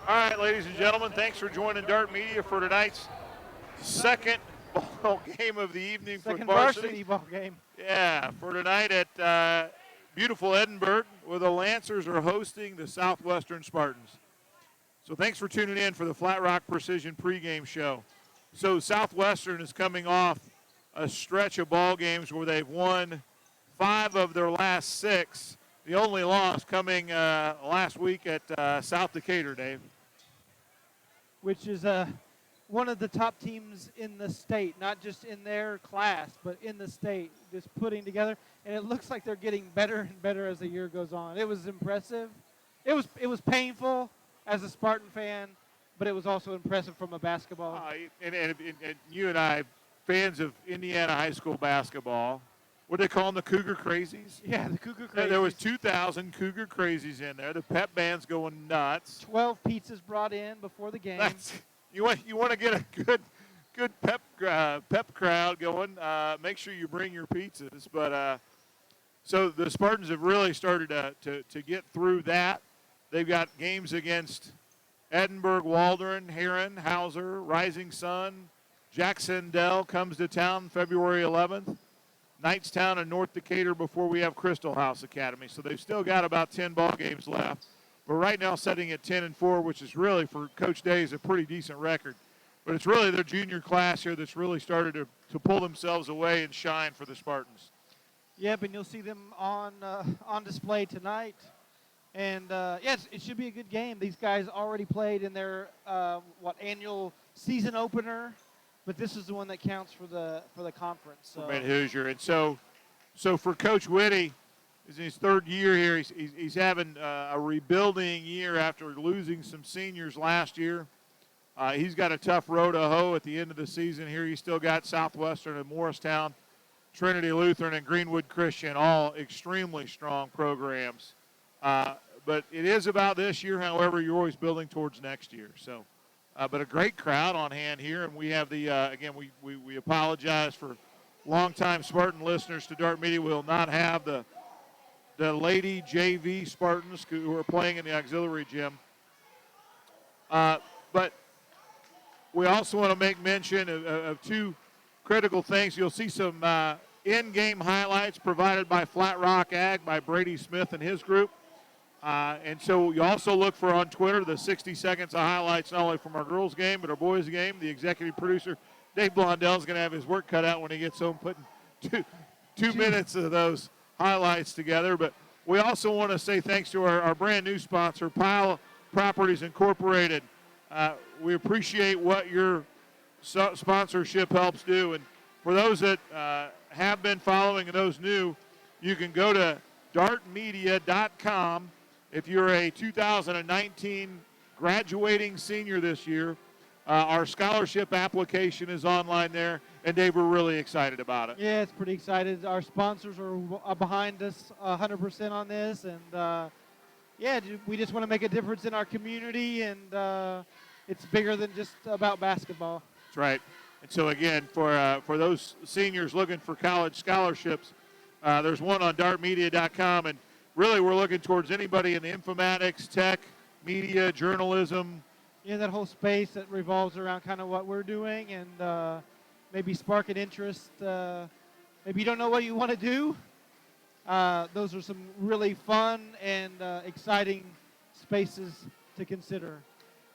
All right, ladies and gentlemen, thanks for joining Dart Media for tonight's second ball game of the evening Second for varsity ball game. Yeah, for tonight at beautiful Edinburgh, where the Lancers are hosting the Southwestern Spartans. So thanks for tuning in for the Flat Rock Precision pregame show. So Southwestern is coming off a stretch of ball games where they've won 5 of their last 6. The only loss coming last week at South Decatur, Dave. Which is one of the top teams in the state, not just in their class, but in the state, just putting together. And it looks like they're getting better and better as the year goes on. It was impressive. It was painful as a Spartan fan, but it was also impressive from a basketball. And you and I, fans of Indiana high school basketball, what do they call them, the Cougar Crazies? Yeah, the Cougar Crazies. There was 2,000 Cougar Crazies in there. The pep band's going nuts. 12 pizzas brought in before the game. You want to get a good pep crowd going. Make sure you bring your pizzas. But so the Spartans have really started to get through that. They've got games against Edinburgh, Waldron, Heron, Hauser, Rising Sun. Jacksonville comes to town February 11th. Knightstown and North Decatur before we have Crystal House Academy. So they've still got about 10 ball games left. But right now sitting at 10-4, which is really for Coach Days a pretty decent record. But it's really their junior class here that's really started to pull themselves away and shine for the Spartans. Yep, and you'll see them on display tonight. And, yes, it should be a good game. These guys already played in their, annual season opener. But this is the one that counts for the conference. So. From Hoosier. And so for Coach Whitty, in his third year here, he's having a rebuilding year after losing some seniors last year. He's got a tough row to hoe at the end of the season here. He's still got Southwestern and Morristown, Trinity Lutheran, and Greenwood Christian, all extremely strong programs. But it is about this year. However, you're always building towards next year. So. But a great crowd on hand here, and we have the, again, we apologize for longtime Spartan listeners to Dart Media. We'll not have the Lady JV Spartans who are playing in the auxiliary gym. But we also want to make mention of 2 critical things. You'll see some in-game highlights provided by Flat Rock Ag by Brady Smith and his group. And so you also look for on Twitter the 60 seconds of highlights, not only from our girls' game, but our boys' game. The executive producer, Dave Blondell, is going to have his work cut out when he gets home putting two minutes of those highlights together. But we also want to say thanks to our brand new sponsor, Pile Properties Incorporated. We appreciate what your sponsorship helps do. And for those that have been following and those new, you can go to dartmedia.com. If you're a 2019 graduating senior this year, our scholarship application is online there, and Dave, we're really excited about it. Yeah, it's pretty excited. Our sponsors are behind us 100% on this, and we just want to make a difference in our community, and it's bigger than just about basketball. That's right. And so again, for those seniors looking for college scholarships, there's one on dartmedia.com, and really we're looking towards anybody in the informatics, tech, media, journalism. Yeah, that whole space that revolves around kind of what we're doing, and maybe spark an interest. Maybe you don't know what you want to do. Those are some really fun and exciting spaces to consider.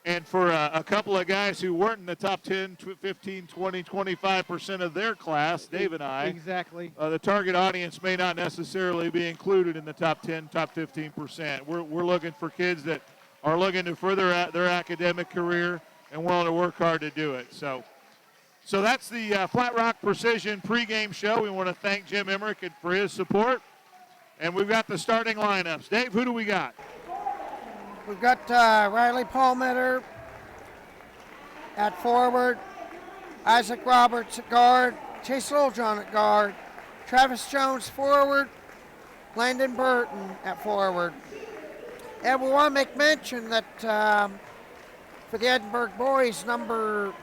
And for a couple of guys who weren't in the top 10, 15, 20, 25% of their class, Dave and I. Exactly. The target audience may not necessarily be included in the top 10, top 15%. We're looking for kids that are looking to further their academic career and willing to work hard to do it. So that's the Flat Rock Precision pregame show. We want to thank Jim Emmerich for his support. And we've got the starting lineups. Dave, who do we got? We've got Riley Palmetter at forward, Isaac Roberts at guard, Chase Littlejohn at guard, Travis Jones forward, Landon Burton at forward. And we want to make mention that for the Edinburgh boys, number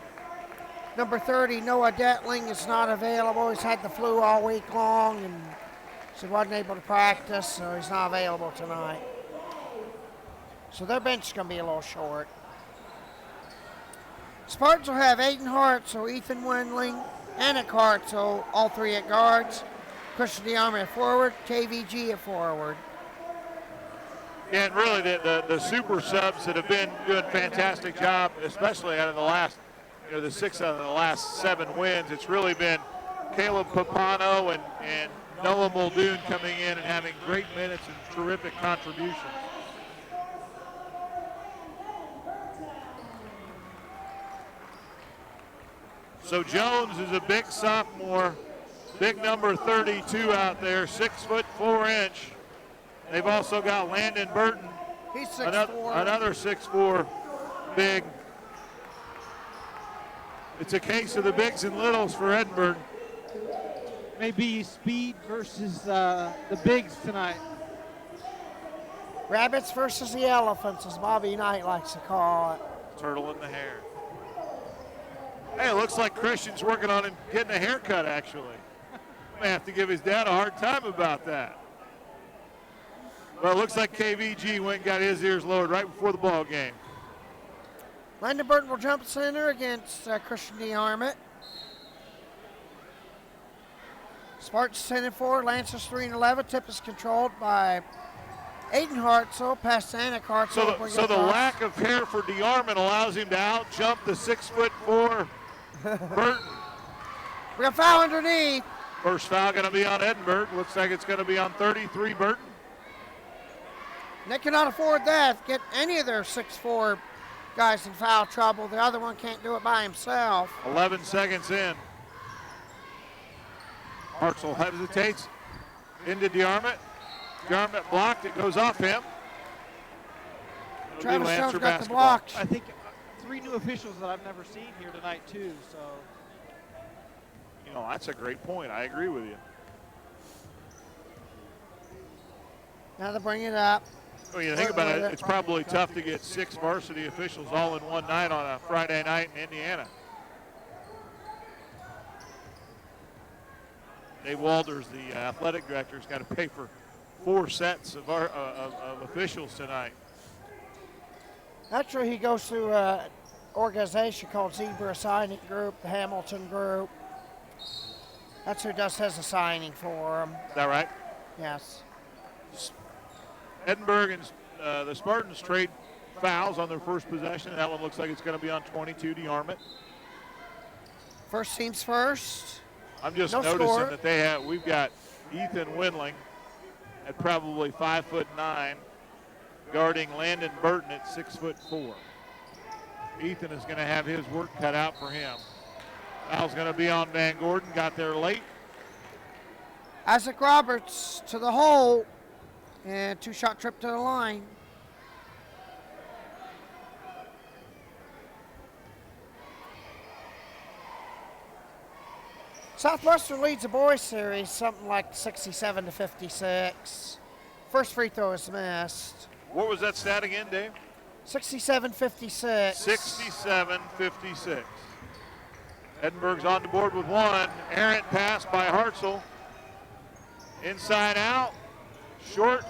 30, Noah Detling, is not available. He's had the flu all week long and so wasn't able to practice, so he's not available tonight. So their bench is going to be a little short. Spartans will have Aiden Hartzell, Ethan Wendling, Anik Hartzell, all three at guards. Christian DeArmond at forward, KVG at forward. And really the super subs that have been doing a fantastic job, especially out of the last, the 6 out of the last 7 wins. It's really been Caleb Papano and Noah Muldoon coming in and having great minutes and terrific contributions. So Jones is a big sophomore, big number 32 out there, 6'4". They've also got Landon Burton, He's 6'4". another 6'4" big. It's a case of the bigs and littles for Edinburgh. Maybe speed versus the bigs tonight. Rabbits versus the elephants, as Bobby Knight likes to call it. Turtle in the hair. Hey, it looks like Christian's working on him getting a haircut, actually. May have to give his dad a hard time about that. Well, it looks like KVG went and got his ears lowered right before the ball game. Landon Burton will jump center against Christian DeArmond. Spartans 10 and 4, Lancers 3 and 11. Tip is controlled by Aiden Hartzell, past Anik Hartzell. So the lack of hair for DeArmond allows him to out-jump the 6'4" Burton. We got foul underneath. First foul going to be on Edinburgh. Looks like it's going to be on 33 Burton. They cannot afford that. Get any of their 6'4" guys in foul trouble. The other one can't do it by himself. 11 seconds in. Hartzell hesitates into DeArmond. DeArmond blocked. It goes off him. Travis Jones got the blocks. I think 3 new officials that I've never seen here tonight, too. So, that's a great point. I agree with you. Now they bring it up. When you think about it, it's probably tough to get 6 varsity officials all in one night on a Friday night in Indiana. Dave Walters, the athletic director, has got to pay for 4 sets of officials tonight. Actually, he goes through an organization called Zebra Signing Group, the Hamilton Group. That's who does his assigning for him. Is that right? Yes. Edinburgh and the Spartans trade fouls on their first possession. That one looks like it's going to be on 22, DeArmond. First team's first. I'm just No noticing score. that we've got Ethan Wendling at probably 5'9", guarding Landon Burton at 6'4". Ethan is going to have his work cut out for him. Foul's going to be on Van Gordon. Got there late. Isaac Roberts to the hole. And 2-shot trip to the line. Southwestern leads the boys series something like 67-56. First free throw is missed. What was that stat again, Dave? 67-56. 67-56. Edinburgh's on the board with 1. Errant pass by Hartzell. Inside out. Short.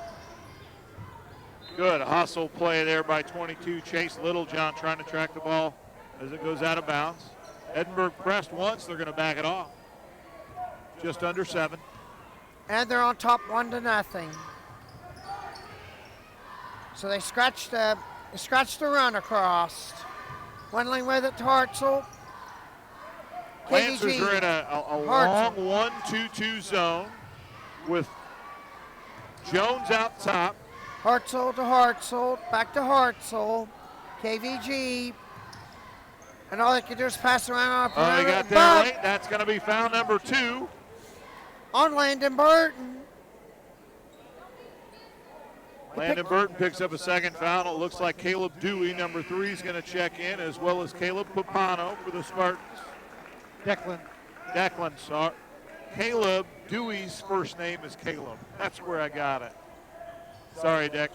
Good hustle play there by 22. Chase Littlejohn trying to track the ball as it goes out of bounds. Edinburgh pressed once. They're going to back it off. Just under 7. And they're on top 1-0. So they scratched the run across. Wendling with it to Hartzell. Lancers are in a long 1-2-2 zone with Jones out top. Hartzell to Hartzell, back to Hartzell. KVG. And all they can do is pass around on a perimeter. They got there late. That's going to be foul number 2. On Landon Burton. Landon Burton picks up a second foul. It looks like Caleb Dewey, number 3, is going to check in, as well as Caleb Papano for the Spartans. Declan, sorry. Caleb Dewey's first name is Caleb. That's where I got it. Sorry, Dick.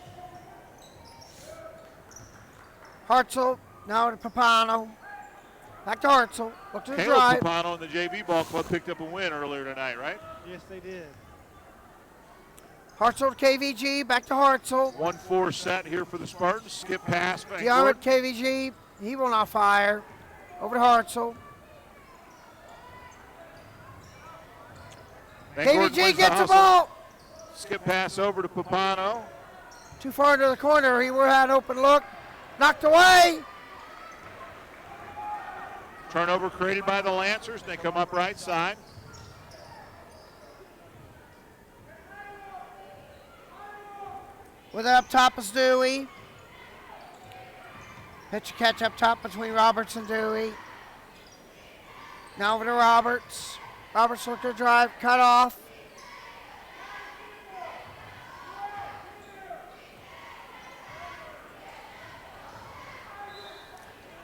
Hartzell, now to Papano. Back to Hartzell. Look to the Caleb drive. Papano and the JV ball club picked up a win earlier tonight, right? yes, they did. Hartzell to KVG, back to Hartzell. 1-4 set here for the Spartans. Skip pass. DeArmond KVG, he will not fire. Over to Hartzell. Van Gordon KVG wins gets the hustle. ball. Skip pass over to Papano. Too far into the corner. He had an open look. Knocked away. Turnover created by the Lancers, and they come up right side. With it up top is Dewey. Pitch and catch up top between Roberts and Dewey. Now over to Roberts. Roberts looking to drive, cut off.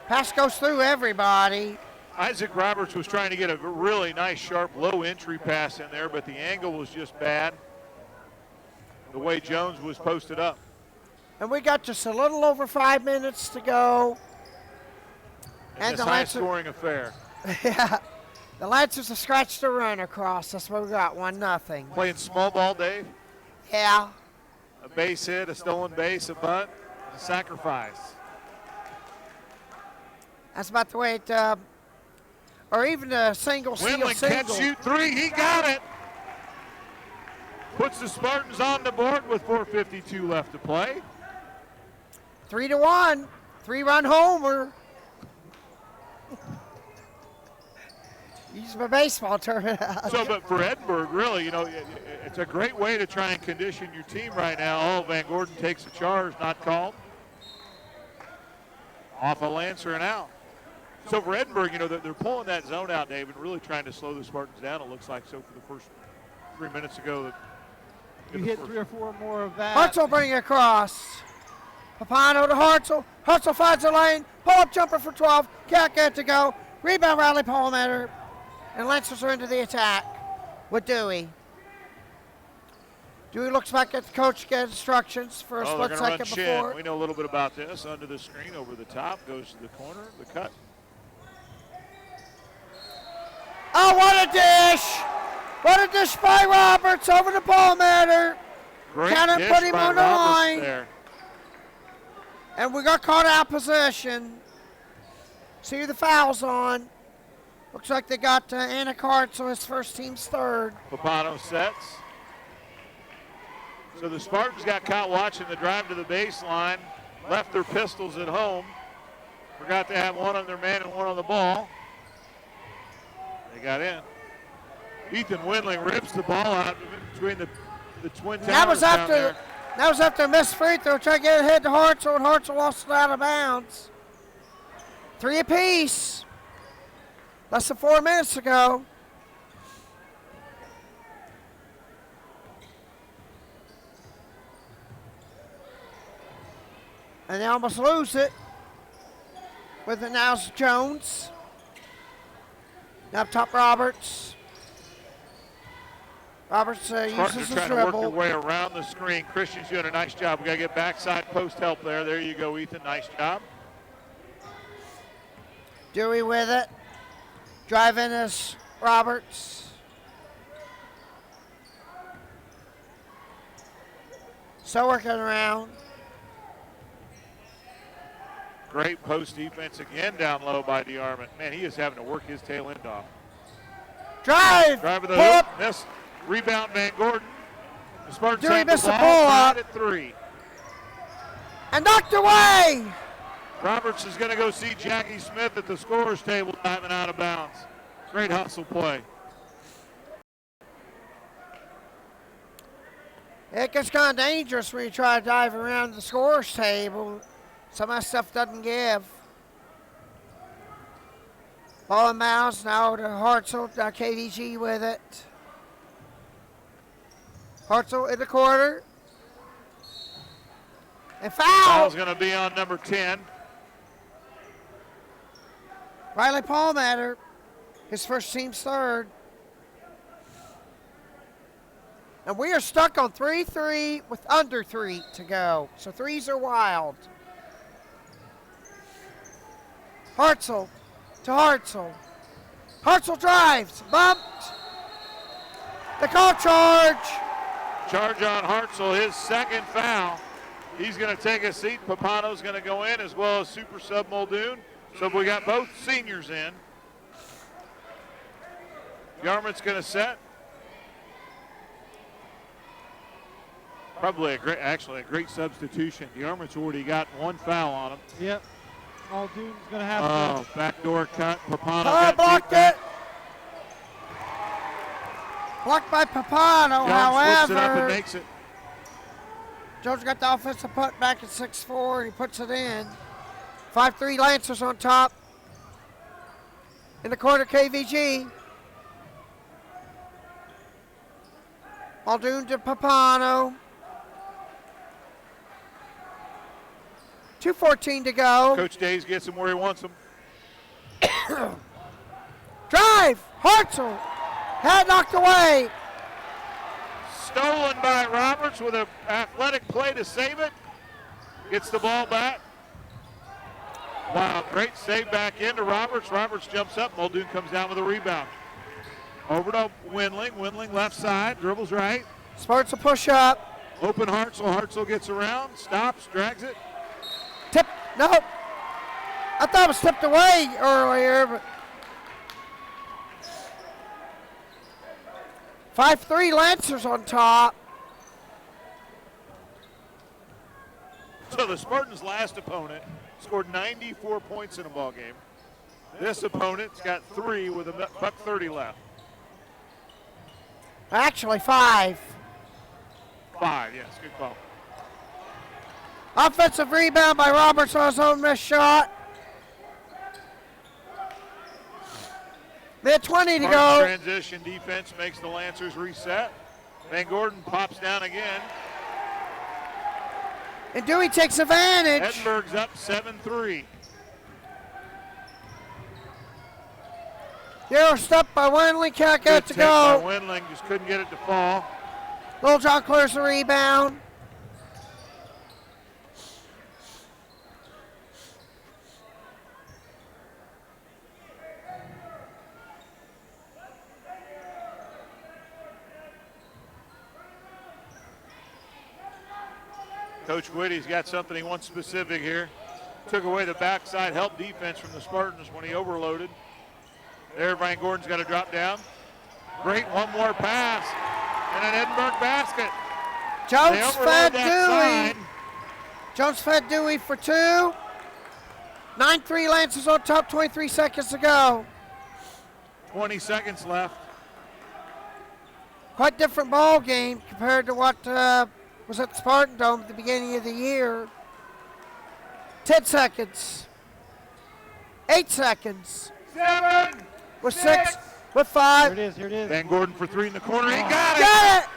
Pass goes through everybody. Isaac Roberts was trying to get a really nice, sharp, low entry pass in there, but the angle was just bad. The way Jones was posted up. And we got just a little over 5 minutes to go. And this high-scoring affair. Yeah. The Lancers have scratched a run across. That's what we got, 1-0. Playing small ball, Dave. Yeah. A base hit, a stolen base, a bunt, a sacrifice. That's about the way it, or even a single. Windling can't shoot three. He got it. Puts the Spartans on the board with 4:52 left to play. 3-1. 3-run homer. Use my baseball term. So, but for Edinburgh, really, it's a great way to try and condition your team right now. Oh, Van Gordon takes a charge, not called. Off a Lancer and out. So for Edinburgh, they're pulling that zone out, Dave, and really trying to slow the Spartans down, it looks like, so for the first 3 minutes ago. You hit 3 or 4 more of that. Hartzell bring it across. Papano to Hartzell. Hartzell finds the lane. Pull-up jumper for 12. Can't get to go. Rebound, Riley Palmetter. And Lancers are into the attack with Dewey. Dewey looks back at the coach to get instructions for a split second before. We know a little bit about this. Under the screen, over the top, goes to the corner, the cut. Oh, what a dish! What a dish by Roberts over to Palmetter. Great Cannon dish put him by on the Roberts line. there. And we got caught out of position. See who the foul's on. Looks like they got Anacart, so his first team's third. Papano sets. So the Spartans got caught watching the drive to the baseline, left their pistols at home, forgot to have one on their man and one on the ball. They got in. Ethan Windling rips the ball out between the twin towers. That was after a missed free throw, trying to get it ahead to Hartzell, and Hartzell lost it out of bounds. 3 apiece. Less than 4 minutes ago. And they almost lose it. With it now is Jones. Now up top Roberts. Roberts uses his trying dribble. to work their way around the screen. Christian's doing a nice job. We got to get backside post help there. There you go, Ethan. Nice job. Dewey with it. Drive in is Roberts. Still working around. Great post defense again down low by DeArmond. Man, he is having to work his tail end off. Drive of the pull hoop. up. Miss. Rebound, Van Gordon. The Spartans Dewey have the missed the ball. pull Tied up. at 3. And knocked away. Roberts is going to go see Jackie Smith at the scorer's table, diving out of bounds. Great hustle play. It gets kind of dangerous when you try to dive around the scorer's table. Some of that stuff doesn't give. Ball in bounds, now to Hartzell, now KDG with it. Hartzell in the corner. And foul! Foul's going to be on number 10. Riley Palmetter, his first team's third. And we are stuck on 3-3 with under 3 to go. So threes are wild. Hartzell to Hartzell. Hartzell drives, bumped. They call charge. Charge on Hartzell, his second foul. He's going to take a seat. Papano's going to go in, as well as super sub Muldoon. So we got both seniors in. Yarmouth's going to set. Probably a great substitution. Yarmouth's already got one foul on him. Yep. Muldoon's going to have to. Backdoor cut. Papano blocked it. Blocked by Papano, Jones flips it up and however. makes it. Jones got the offensive putt back at 6-4. He puts it in. 5-3 Lancers on top. In the corner, KVG. Muldoon to Papano. 2:14 to go. Coach Days gets him where he wants him. Drive. Hartzell. Had knocked away. Stolen by Roberts with an athletic play to save it. Gets the ball back. Wow, great save back into Roberts. Roberts jumps up. Muldoon comes down with a rebound. Over to Windling. Windling left side. Dribbles right. Sparks a push up. Open Hartzell. Hartzell gets around. Stops. Drags it. Tip. Nope. I thought it was tipped away earlier, but 5-3 Lancers on top. So the Spartans' last opponent scored 94 points in a ball game. This opponent's got 3 with a $1:30 left. Actually, 5. 5, yes, good call. Offensive rebound by Roberts on his own missed shot. Mid 20 to Spartans go. transition defense makes the Lancers reset. Van Gordon pops down again. And Dewey takes advantage. Edinburgh's up 7-3. Hero step by Windley, can't get it to Good take by go. Windling, just couldn't get it to fall. Little John clears the rebound. Coach Whitty's got something he wants specific here. Took away the backside help defense from the Spartans when he overloaded. There, Van Gordon's got to drop down. Great one more pass. And an Edinburgh basket. Jones They overload fed that Dewey. side. Jones fed Dewey for 2. 9-3 Lancers on top, 23 seconds to go. 20 seconds left. Quite different ball game compared to what was at the Spartan Dome at the beginning of the year. 10 seconds. 8 seconds. 7. With 6. With Here 5. it is. Here it is. Van Gordon for 3 in the corner. He got it. Got it!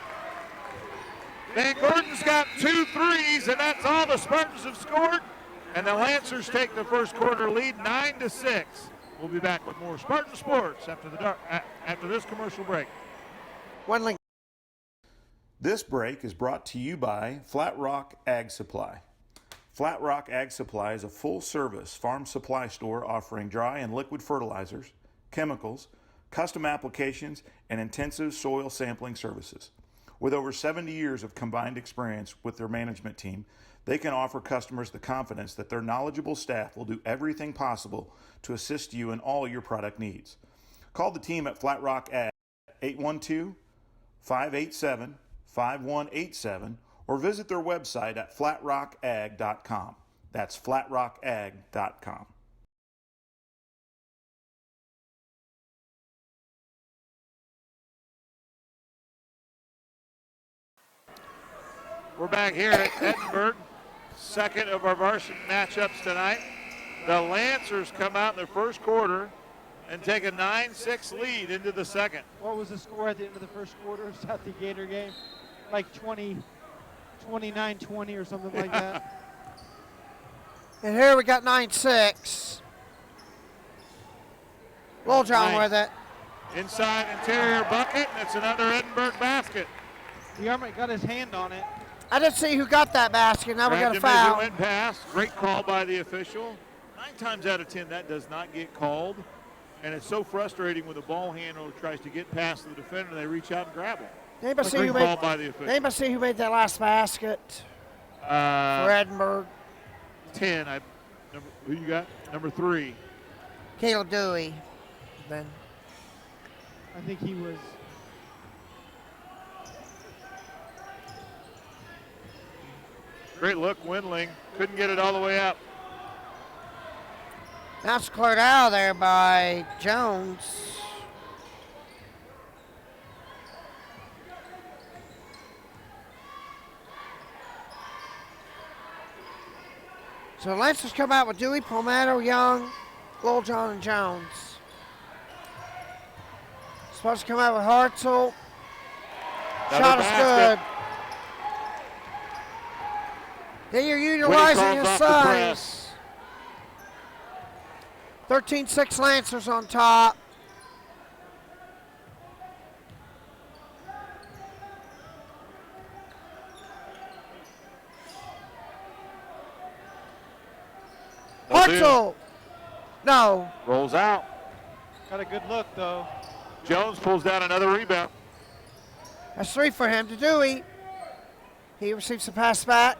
Van Gordon's got 2 threes, and that's all the Spartans have scored. And the Lancers take the first quarter lead 9-6. We'll be back with more Spartan Sports after this commercial break. Windling. This break is brought to you by Flat Rock Ag Supply. Flat Rock Ag Supply is a full-service farm supply store offering dry and liquid fertilizers, chemicals, custom applications, and intensive soil sampling services. With over 70 years of combined experience with their management team, they can offer customers the confidence that their knowledgeable staff will do everything possible to assist you in all your product needs. Call the team at Flat Rock Ag at 812-587-5187 or visit their website at flatrockag.com. That's flatrockag.com. We're back here at Edinburgh, second of our varsity matchups tonight. The Lancers come out in the first quarter and take a 9-6 lead into the second. What was the score at the end of the first quarter? Was that the Gator game? Like 29-20 or something like that. And here we got 9-6. Lil John with it. Inside interior bucket, and it's another Edinburgh basket. Yarmouth got his hand on it. I didn't see who got that basket. Now we got a Grabbed him as it foul. went past. Great call by the official. 9 times out of 10, that does not get called. And it's so frustrating when the ball handler tries to get past the defender, they reach out and grab him. Anybody see, Great who call made, by the official. anybody see who made that last basket for Edinburgh? 10. Who you got? Number 3. Caleb Dewey. Then I think he was. Great look, Windling. Couldn't get it all the way up. now it's cleared out of there by Jones. So the Lancers come out with Dewey, Palmetto, Young, Littlejohn, and Jones. Supposed to come out with Hartzell. Shot is good. They are utilizing his size. 13-6 Lancers on top. Hartzell. No. Rolls out. Got a good look, though. Jones pulls down another rebound. That's 3 for him to Dewey. He receives a pass back.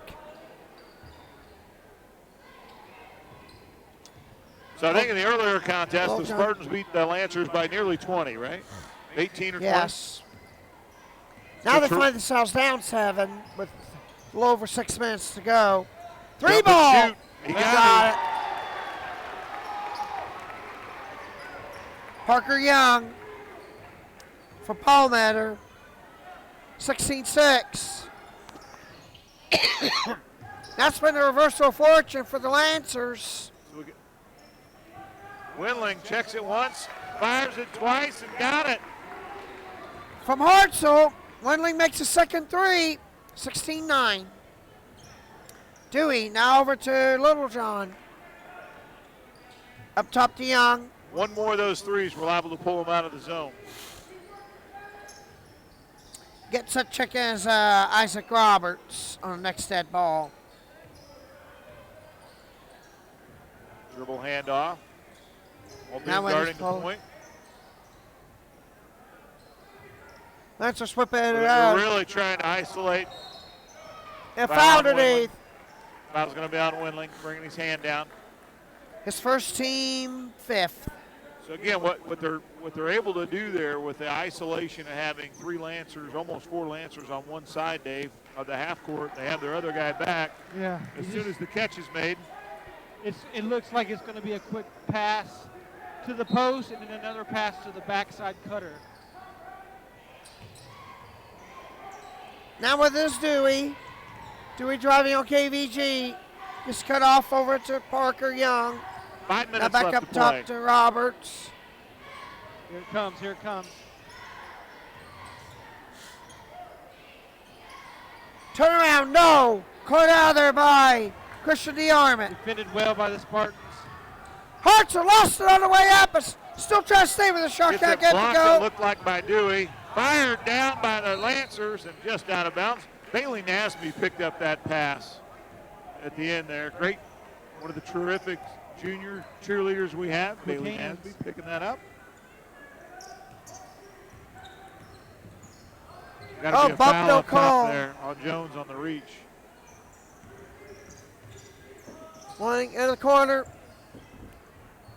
So I think in the earlier contest, Well the done. Spartans beat the Lancers by nearly 20, right? 18 or 20? Yes. Now they find themselves down 7 with a little over 6 minutes to go. 3 Jump and ball. shoot. He He got got it. Parker Young for Palmetto. 16-6. That's been the reversal of fortune for the Lancers. Windling checks it once, fires it twice, and got it. From Hartzell, Windling makes a second 3. 16-9. Dewey now over to Littlejohn. Up top to Young. One more of those threes, we're liable to pull him out of the zone. Gets that check as Isaac Roberts on the next dead ball. Dribble handoff. Now Muldoon guarding the Windling's point. Lancers whip it They're out. really trying to isolate. And Foul foul on underneath. Foul's going to be on Windling, bringing his hand down. His first team 5th. So again, what they're able to do there with the isolation of having 3 Lancers, almost 4 Lancers on one side, Dave, of the half court, they have their other guy back. Yeah. As soon as the catch is made, It looks like it's going to be a quick pass to the post and then another pass to the backside cutter. Now with this Dewey. Dewey driving on KVG. Just cut off over to Parker Young. 5 Now minutes back left up to play. top to Roberts. Here it comes, here it comes. Turn around, no. Caught out of there by Christian DeArmond. Defended well by the Spartans. Hartzell lost it on the way up, but still trying to stay with the shot. Gets Can't it get blocked, to it go. looked like by Dewey. Fired down by the Lancers and just out of bounds. Bailey Nasby picked up that pass at the end there. Great, one of the terrific junior cheerleaders we have. Quick Bailey hands. Nasby picking that up. Got to be a bump, foul no up top call. there on Jones on the reach. One in the corner.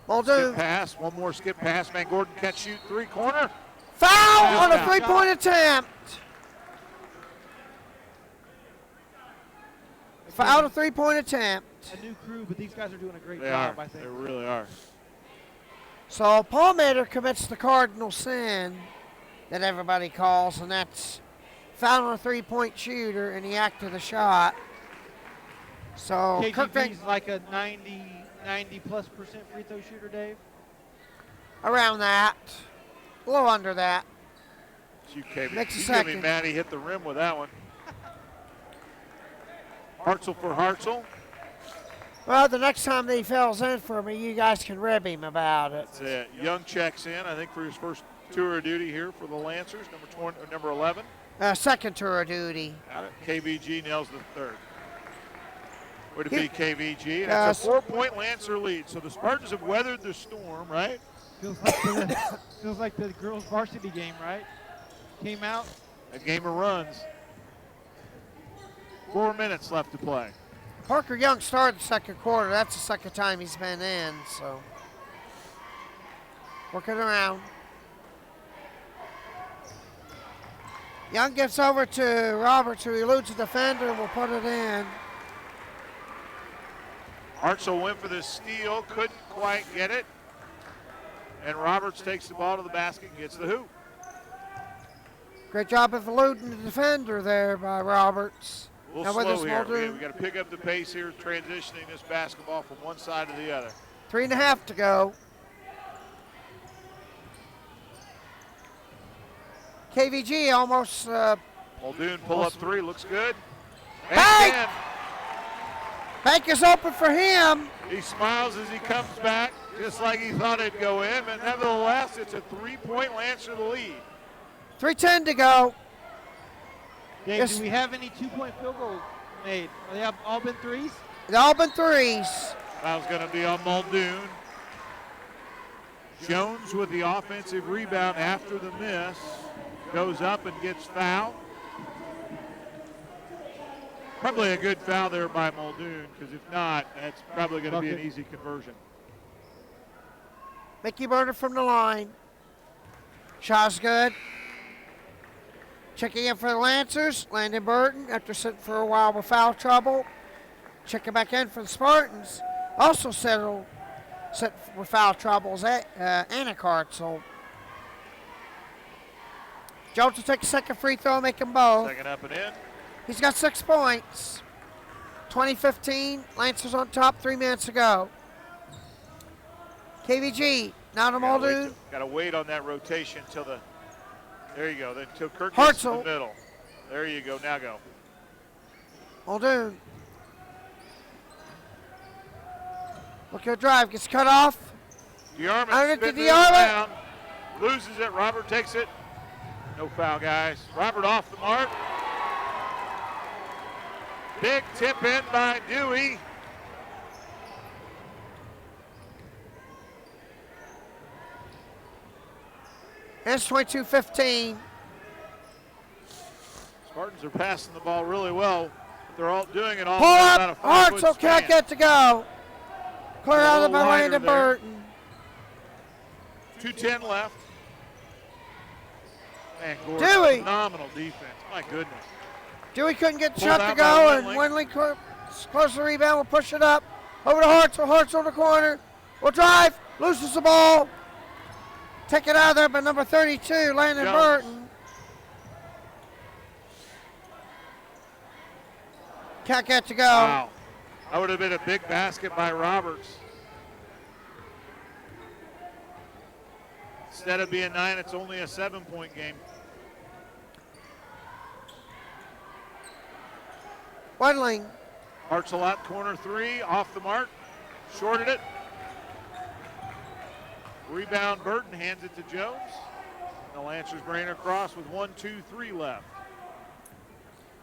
Muldoon. Skip pass, one more skip pass. Van Gordon catch shoot 3 corner. Foul on a Just 3-point attempt. Foul a 3-point attempt. A new crew, but these guys are doing a great They job, are. I think. They really are. So Palmetto commits the cardinal sin that everybody calls, and that's foul on a 3-point shooter in the act of the shot. So Kirk Van, KGB's like a 90+% free throw shooter, Dave. around that, a little under that. You came Makes a you give me second. mad he hit the rim with that one. Hartzell for Hartzell. Well, the next time he fills in for me, you guys can rib him about it. That's it. Young checks in, I think, for his first tour of duty here for the Lancers, number 11. Second tour of duty. Got it. KVG nails the third. Way to He- beat KVG. And Yes. it's a 4-point Lancer lead. So the Spartans have weathered the storm, right? Feels like the girls' varsity game, right? Came out. A game of runs. 4 minutes left to play. Parker Young started the second quarter. That's the second time he's been in. So Working around. Young gets over to Roberts, who eludes the defender and will put it in. Hartzell went for the steal, couldn't quite get it. And Roberts takes the ball to the basket and gets the hoop. Great job of eluding the defender there by Roberts. A little Now with slow this here. Muldoon. We got to pick up the pace here, transitioning this basketball from one side to the other. 3.5 to go. KVG almost. Muldoon pull up three, looks good. And Bank! again, Bank is open for him. he smiles as he comes back, just like he thought it'd go in, but nevertheless, it's a 3-point Lancer the lead. 3:10 to go. Dave, Yes. do we have any 2-point field goals made? Are they all been threes? They've all been threes. Foul's going to be on Muldoon. Jones with the offensive rebound after the miss goes up and gets fouled. Probably a good foul there by Muldoon, because if not, that's probably going to be an easy conversion. Mickey Burner from the line. Shot's good. Checking in for the Lancers. Landon Burton, after sitting for a while with foul trouble. Checking back in for the Spartans. Also set with foul troubles at Anna Hartzell. Jones will take a second free throw, make them both. Second up and in. He's got 6 points. 20-15, Lancers on top, 3 minutes ago. KVG, now to Muldoon. Got to wait on that rotation until the. There you go. Then until Kirk gets to the Hartzell. middle. There you go. Now go. Muldoon. Look at the drive, gets cut off. DeArmond Under to spinning it DeArmond. around, loses it. Robert takes it. No foul, guys. Robert off the mark. Big tip in by Dewey. And it's 22-15. Spartans are passing the ball really well, but they're all doing it all Pull in about a up, 5-foot Hartzell can't span. get to go. Clear A out of little the wider Landon there. Burton. 2:10 left. Man, Gordon, Dewey. phenomenal defense. My goodness. Dewey couldn't get the Pulled shot to out go, by and Windley. Windley close the rebound, will push it up. Over to Hartzell, Hartzell in the corner. Will drive, loses the ball. Take it out of there by number 32, Landon Jones. Burton. Can't get to go. Wow. That would have been a big basket by Roberts. Instead of being 9, it's only a 7-point game. Windley, Hartzell out corner 3, off the mark, shorted it. Rebound Burton, hands it to Jones. The Lancers bring it across with 1, 2, 3 left.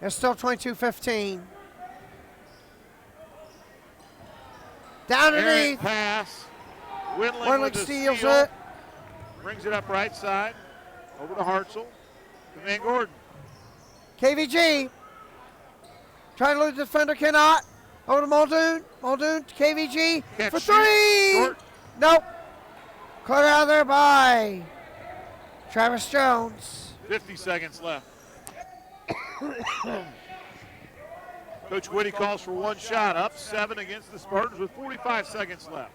it's still 22-15. Down Errant underneath, pass. Windling Windley with the steals steal. it. Brings it up right side. Over to Hartzell. To Van Gordon. KVG. Trying to lose the defender, cannot. Over to Muldoon. Muldoon to KVG Can't for shoot. 3. Short. Nope. Caught out of there by Travis Jones. 50 seconds left. Coach Whitty calls for one shot, up 7 against the Spartans with 45 seconds left.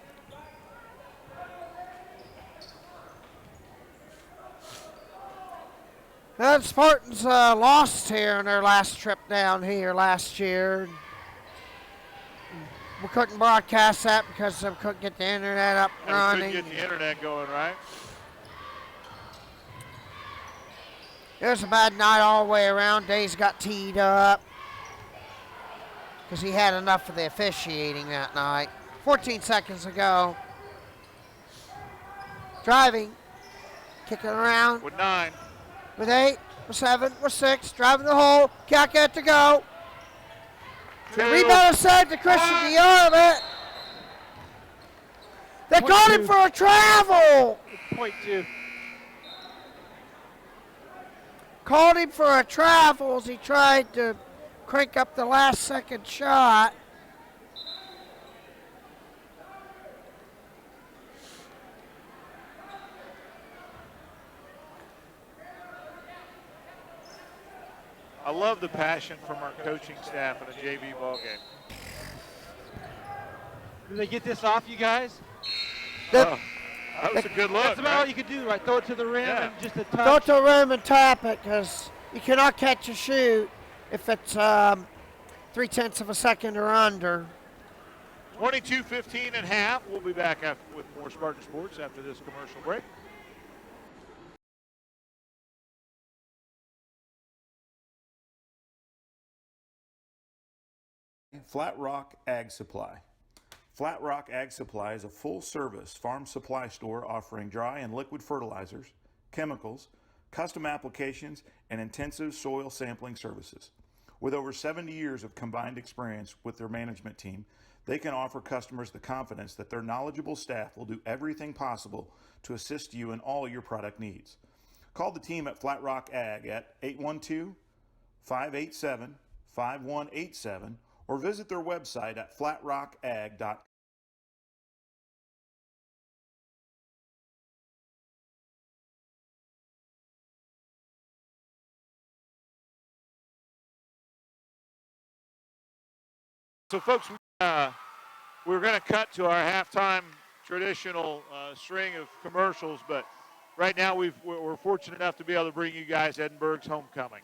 The Spartans lost here in their last trip down here last year. We couldn't broadcast that because we couldn't get the internet up and And we running. couldn't get the internet going, right? It was a bad night all the way around. Days got teed up because he had enough of the officiating that night. 14 seconds ago. Driving. Kicking around With 9. with 8, with 7, with 6. Driving the hole. Can't get to go. The 2. rebound is saved to Christian DeArmond. They called him for a travel. Point 2. Called him for a travel as he tried to crank up the last second shot. I love the passion from our coaching staff in a JV ball game. Do they get this off you guys? That- That was a good look. That's about right? all you can do, right? Throw it to the rim Yeah. and just a Go touch. to the rim and tap it because you cannot catch a shoot if it's 0.3 of a second or under. 22-15 and half. We'll be back with more Spartan Sports after this commercial break. Flat Rock Ag Supply. Flat Rock Ag Supply is a full-service farm supply store offering dry and liquid fertilizers, chemicals, custom applications, and intensive soil sampling services. With over 70 years of combined experience with their management team, they can offer customers the confidence that their knowledgeable staff will do everything possible to assist you in all your product needs. Call the team at Flat Rock Ag at 812-587-5187 or visit their website at flatrockag.com. So, folks, we're going to cut to our halftime traditional string of commercials, but right now we're fortunate enough to be able to bring you guys Edinburgh's homecoming.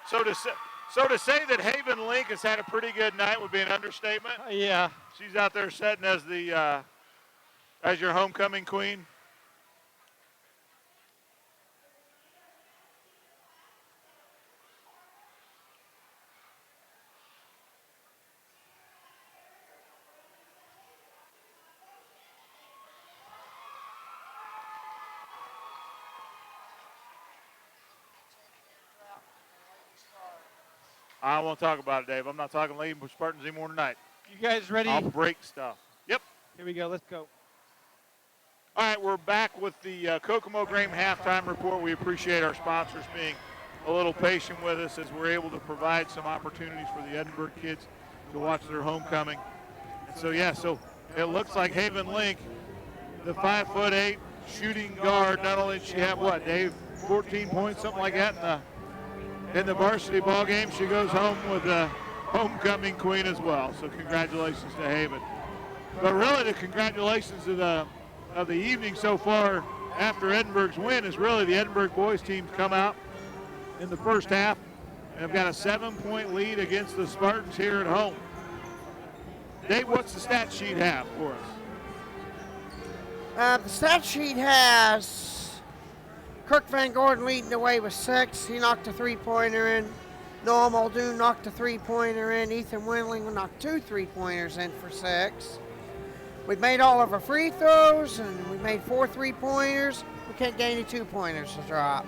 So to say that Haven Link has had a pretty good night would be an understatement. Yeah. She's out there setting as as your homecoming queen. I won't talk about it, Dave. I'm not talking Lady Spartans anymore tonight. You guys ready? I'll break stuff. Yep. Here we go. Let's go. All right, we're back with the Kokomo Grain halftime report. We appreciate our sponsors being a little patient with us as we're able to provide some opportunities for the Edinburgh kids to watch their homecoming. And so, yeah, so it looks like Haven Link, the 5'8" shooting guard, not only did she have, what, Dave, 14 points, something like that in the varsity ball game, she goes home with the homecoming queen as well. So congratulations to Haven. But really the congratulations of the evening so far after Edinburgh's win is really the Edinburgh boys team come out in the first half and have got a 7-point lead against the Spartans here at home. Dave, what's the stat sheet have for us? The stat sheet has Kirk Van Gordon leading the way with 6. He knocked a 3-pointer in. Noah Muldoon knocked a 3-pointer in. Ethan Windling knocked 2 3-pointers in for 6. We made all of our free throws, and we made 4 3-pointers. We can't get any 2-pointers to drop.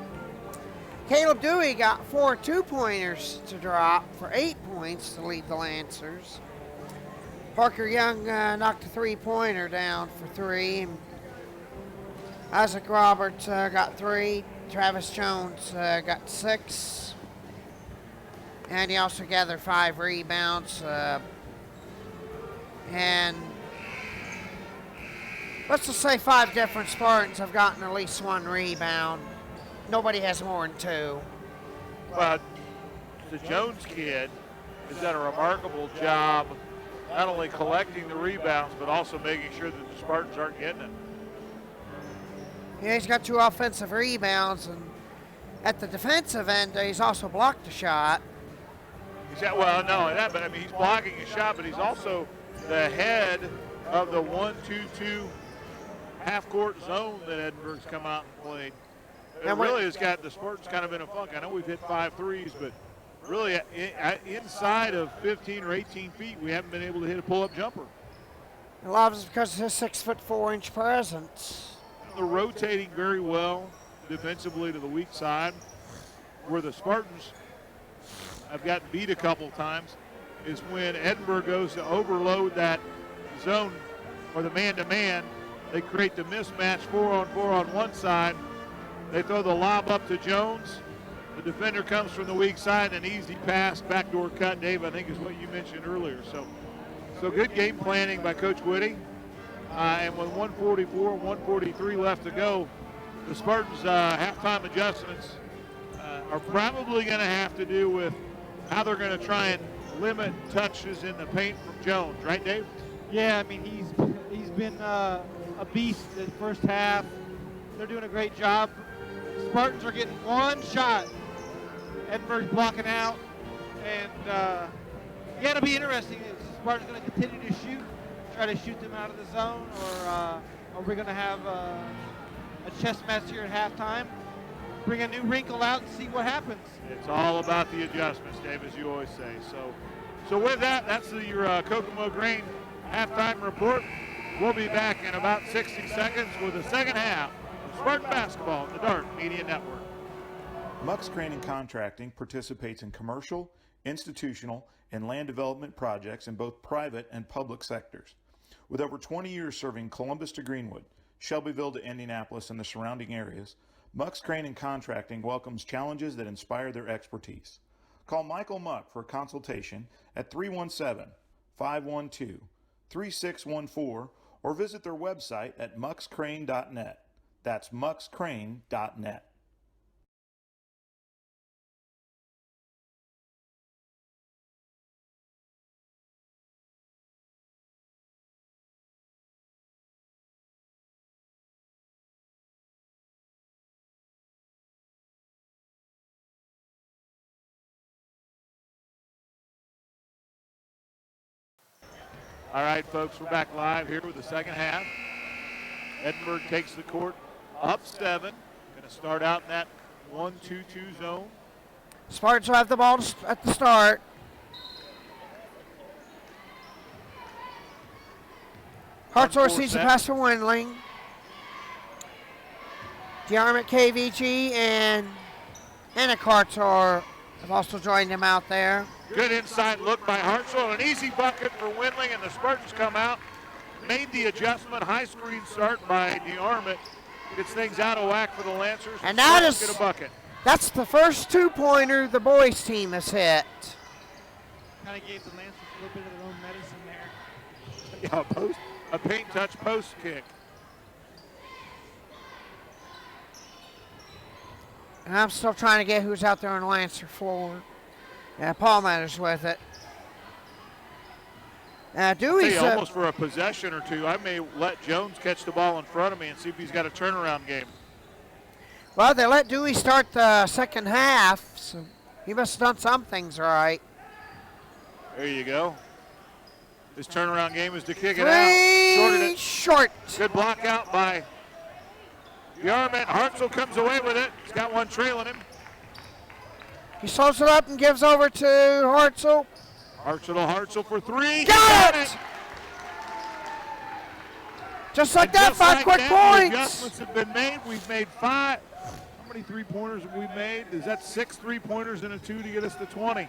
Caleb Dewey got 4 2-pointers to drop for 8 points to lead the Lancers. Parker Young knocked a 3-pointer down for 3. And Isaac Roberts got 3. Travis Jones got 6. And he also gathered 5 rebounds. And let's just say 5 different Spartans have gotten at least 1 rebound. Nobody has more than 2. But the Jones kid has done a remarkable job not only collecting the rebounds, but also making sure that the Spartans aren't getting it. Yeah, he's got 2 offensive rebounds, and at the defensive end, he's also blocked a shot. He's got, well, not only that, but I mean, he's blocking a shot, but he's also the head of the 1-2-2 half-court zone that Edinburgh's come out and played. It really has got the Spartans kind of in a funk. I know we've hit 5 threes, but really inside of 15 or 18 feet, we haven't been able to hit a pull-up jumper. A lot of it's because of his 6'4" presence. They're rotating very well defensively to the weak side. Where the Spartans have gotten beat a couple times is when Edinburgh goes to overload that zone or the man-to-man. They create the mismatch 4-on-4 on one side. They throw the lob up to Jones. The defender comes from the weak side, an easy pass, backdoor cut, Dave, I think is what you mentioned earlier. So good game planning by Coach Whitty. And with 1:44, 1:43 left to go, the Spartans' halftime adjustments are probably going to have to do with how they're going to try and limit touches in the paint from Jones, right, Dave? Yeah, I mean, he's been a beast in the first half. They're doing a great job. Spartans are getting 1 shot. Edinburgh's blocking out. And, yeah, it'll be interesting. Is Spartans going to continue to shoot, try to shoot them out of the zone, or are we going to have a chess match here at halftime? Bring a new wrinkle out and see what happens. It's all about the adjustments, Dave, as you always say. So with that, that's your Kokomo Grain halftime report. We'll be back in about 60 seconds with the second half of Spartan basketball on the Dart Media Network. Mux Crane and Contracting participates in commercial, institutional, and land development projects in both private and public sectors. With over 20 years serving Columbus to Greenwood, Shelbyville to Indianapolis and the surrounding areas, Mux Crane and Contracting welcomes challenges that inspire their expertise. Call Michael Muck for a consultation at 317-512-3614 or visit their website at muxcrane.net. That's muxcrane.net. All right, folks, we're back live here with the second half. Edinburgh takes the court up 7. Going to start out in that 1-2-2 zone. Spartans will have the ball at the start. Hartzell receives the pass from Windling. DeArmond, KVG, and Anna Hartzell have also joined him out there. Good inside look by Hartzell. An easy bucket for Windling, and the Spartans come out. Made the adjustment. High screen start by DeArmond. Gets things out of whack for the Lancers. And that is, get a bucket. That's the first 2-pointer the boys team has hit. Kind of gave the Lancers a little bit of their own medicine there. Yeah, a paint touch post kick. And I'm still trying to get who's out there on the Lancer floor. Yeah, Paul Matters with it. Dewey's almost for a possession or two, I may let Jones catch the ball in front of me and see if he's got a turnaround game. Well, they let Dewey start the second half, so he must have done some things right. There you go. His turnaround game is to kick it out. Shorted it. Short. Good block out by Yarman. Hartzell comes away with it. He's got one trailing him. He slows it up and gives over to Hartzell. Hartzell for 3. Got it! Just like that, 5 quick points. Adjustments have been made. We've made 5. How many 3-pointers have we made? Is that 6 3-pointers and a 2 to get us to 20?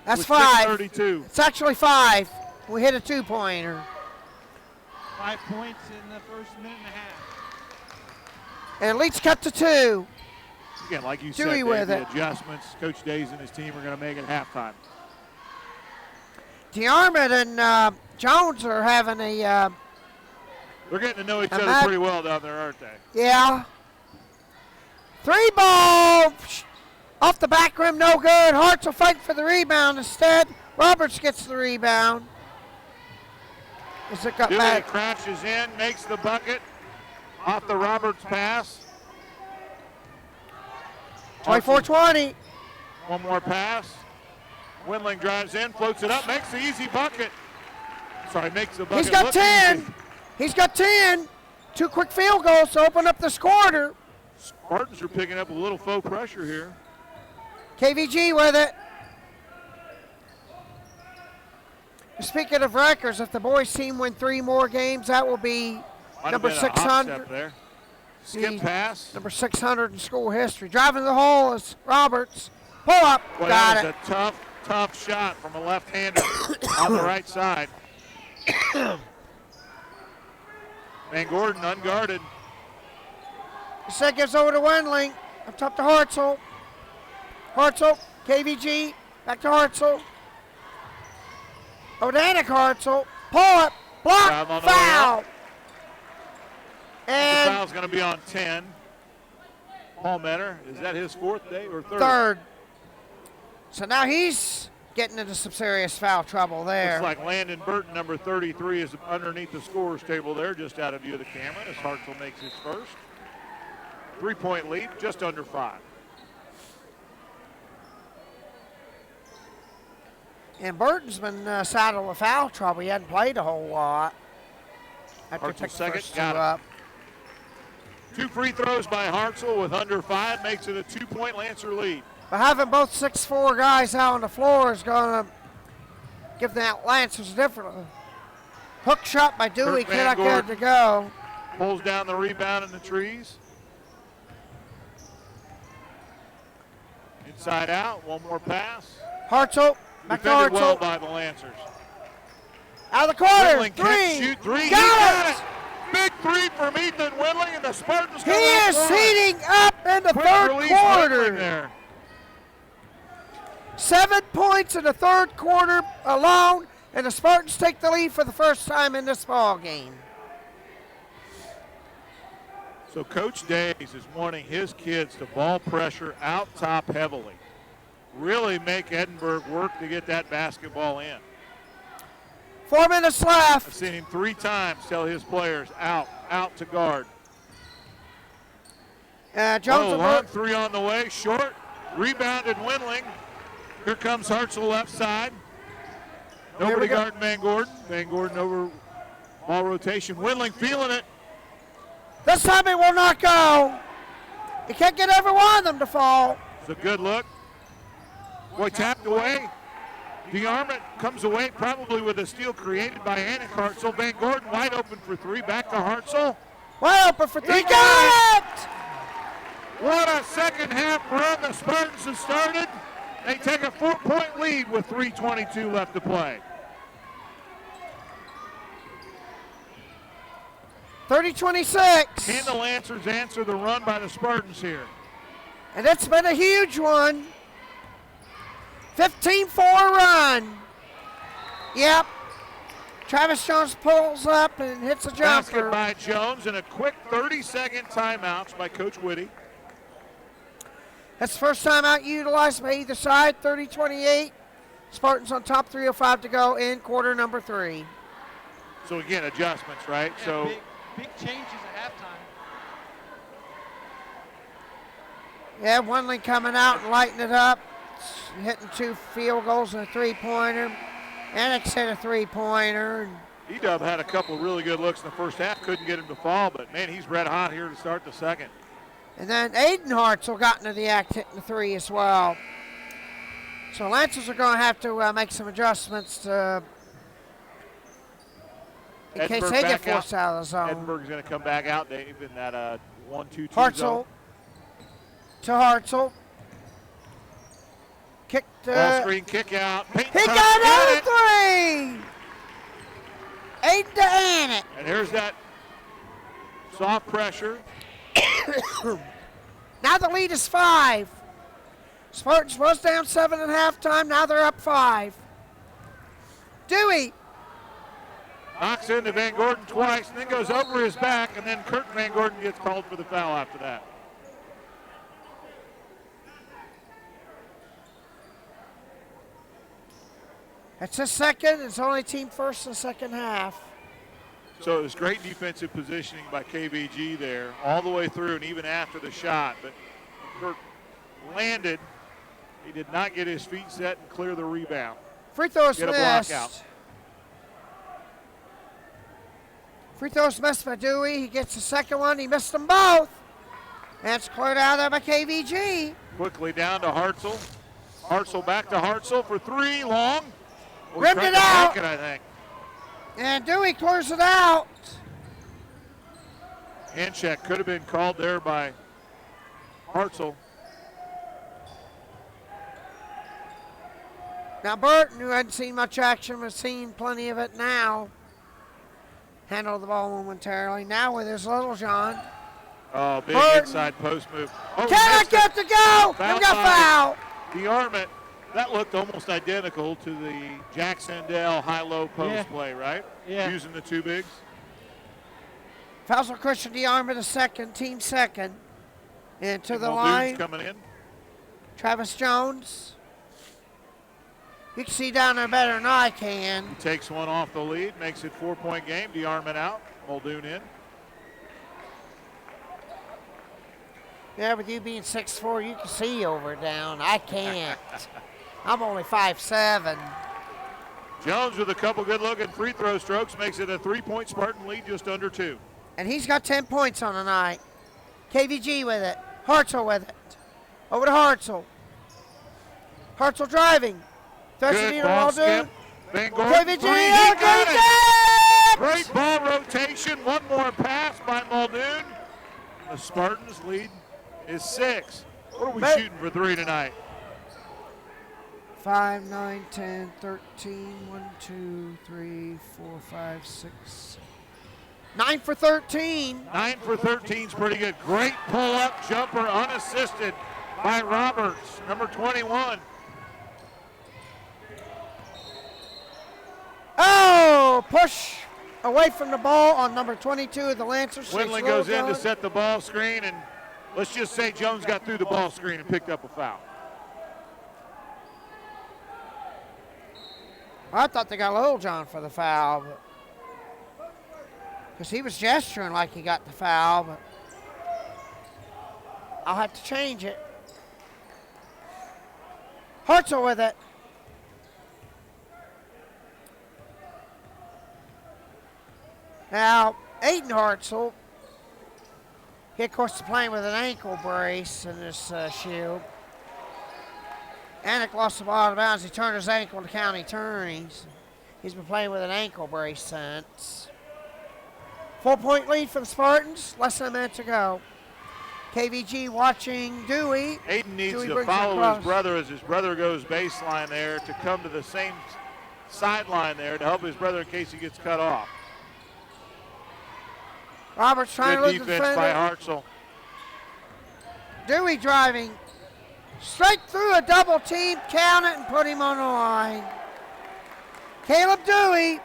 That's with 5. 6:32. It's actually 5. We hit a 2-pointer. 5 points in the first minute and a half. And Leach cut to 2. Again, like you Dewey said, with the it. adjustments Coach Days and his team are going to make at halftime. DeArmond and Jones are having a They're getting to know each other pretty well down there, aren't they? yeah. 3 ball off the back rim, no good. Hartzell fighting for the rebound instead. Roberts gets the rebound. As it got Dewey back. crashes in, makes the bucket off the Roberts pass. 24-20. One more pass. Windling drives in, floats it up, makes the easy bucket. Sorry, makes the bucket. He's got look 10. easy. He's got 10. 2 quick field goals to open up this quarter. Spartans are picking up a little faux pressure here. KVG with it. Speaking of records, if the boys team win 3 more games, that will be Might number have been a hop 600. step there. Skip pass. Number 600 in school history. Driving the hole is Roberts. Pull up. Boy, Got that it. was a tough shot from a left-hander on the right side. Van Gordon unguarded. Set gives over to Wendling. Up top to Hartzell. Hartzell, KVG, back to Hartzell. Odanik Hartzell. Pull up. Block. On the Foul. the And foul's going to be on 10. Paul Metter, is that his 4th day or 3rd? third. So now he's getting into some serious foul trouble there. Looks like Landon Burton, number 33, is underneath the scorer's table there, just out of view of the camera, as Hartzell makes his first. 3-point lead, just under 5. And Burton's been saddled with foul trouble. He hadn't played a whole lot. After Hartzell picking the second, first got two it. up. 2 free throws by Hartzell with under 5 makes it a 2-point Lancer lead. But having both 6'4" guys out on the floor is going to give the Lancers a different hook shot by Dewey. Kirk Van Cannot get it to go. Pulls down the rebound in the trees. Inside out, one more pass. Hartzell, back to Defended well Hartzell. by the Lancers. Out of the corner, Windling can't 3. shoot 3. He Got it! Big 3 from Ethan Windling, and the Spartans He come up is front. heating up in the Quick third release Windling quarter. there. 7 points in the third quarter alone, and the Spartans take the lead for the first time in this ball game. So Coach Days is wanting his kids to ball pressure out top heavily. Really make Edinburgh work to get that basketball in. 4 minutes I've left. seen him 3 times tell his players out to guard. Jones Oh, and long Burton. 3 on the way, short, rebounded Windling. Here comes Hartzell left side. Nobody guarding Van Gordon. Van Gordon over ball rotation. Windling feeling it. This time it will not go. You can't get every one of them to fall. It's a good look. Boy, tapped away. DeArmond comes away probably with a steal created by Annick Hartzell. Van Gordon wide open for three. Back to Hartzell. Wide open for three. He got it! What a second half run the Spartans have started. They take a 4-point lead with 3:22 left to play. 30-26. Can the Lancers answer the run by the Spartans here? And it's been a huge one. 15-4 run. Yep. Travis Jones pulls up and hits a jumper. Basket by Jones and a quick 30-second timeouts by Coach Whitty. That's the first timeout utilized by either side. 30-28. Spartans on top, 3:05 to go in quarter number 3. So again, adjustments, right? Yeah, So big changes at halftime. Yeah, Windling coming out and lighting it up. Hitting 2 field goals and a 3-pointer. Annick hit a 3-pointer. E-Dub had a couple of really good looks in the first half. Couldn't get him to fall, but man, he's red hot here to start the second. And then Aiden Hartzell got into the act, hitting the 3 as well. So Lancers are going to have to make some adjustments to, in case they get forced out of the zone. Edinburgh's going to come back out, Dave, in that 1-2-2 Hartzell zone. to Hartzell. Kicked. Ball screen, kick out. He got another 3! Aiden to Annick. And here's that soft pressure. Now the lead is 5. Spartans was down 7 at halftime. Now they're up 5. Dewey. Knocks into Van Gordon twice and then goes over his back, and then Curtin Van Gordon gets called for the foul after that. That's his second. It's only team first in the second half. So it was great defensive positioning by KVG there all the way through and even after the shot. But Kurt landed. He did not get his feet set and clear the rebound. Free throws Get a block missed. out. Free throws missed by Dewey. He gets the second one. He missed them both. And it's cleared out there by KVG. Quickly down to Hartzell. Hartzell back to Hartzell for 3, long. Oh, Rimmed tried it to out. bank it, I think. And Dewey clears it out. Hand check could have been called there by Hartzell. Now Burton, who hadn't seen much action, has seen plenty of it now. Handled the ball momentarily. Now with his Little John. Oh, big Burton. inside post move. Oh, Cannot get to go. Foul He got by fouled. DeArmond. That looked almost identical to the Jack Sandell high-low post play, right? Yeah. Using the 2 bigs. Fouls on Christian DeArmond, the second, team second. And to the Muldoon's line, coming in. Travis Jones. You can see down there better than I can. He takes one off the lead, makes it 4-point game. DeArmond out, Muldoon in. Yeah, with you being 6'4", you can see over down. I can't. I'm only 5'7". Jones with a couple good-looking free throw strokes makes it a 3-point Spartan lead, just under 2. And he's got 10 points on the night. KVG with it. Hartzell with it. Over to Hartzell. Hartzell driving. Good ball skip. Van Gordon, KVG, 3, he got it! it! Great ball rotation, one more pass by Muldoon. The Spartans lead is 6. What are we shooting for 3 tonight? 5, 9, 10, 13, 1, 2, 3, 4, 5, 6. 9 for 13. 9 for 13 is pretty good. Great pull-up jumper, unassisted by Roberts, number 21. Oh, push away from the ball on number 22 of the Lancers. Windling goes in to set the ball screen, and let's just say Jones got through the ball screen and picked up a foul. I thought they got Little John for the foul, because he was gesturing like he got the foul, but I'll have to change it. Hartzell with it. Now, Aiden Hartzell, he of course is playing with an ankle brace in this shield. Anik lost the ball out of bounds. He turned his ankle to county turnies. He's been playing with an ankle brace since. 4-point lead for the Spartans. Less than a minute to go. KVG watching Dewey. Aiden needs Dewey to follow his brother as his brother goes baseline there to come to the same sideline there to help his brother in case he gets cut off. Roberts trying Good to look at the defense by defender. Hartzell. Dewey driving straight through a double team. Count it and put him on the line. Caleb Dewey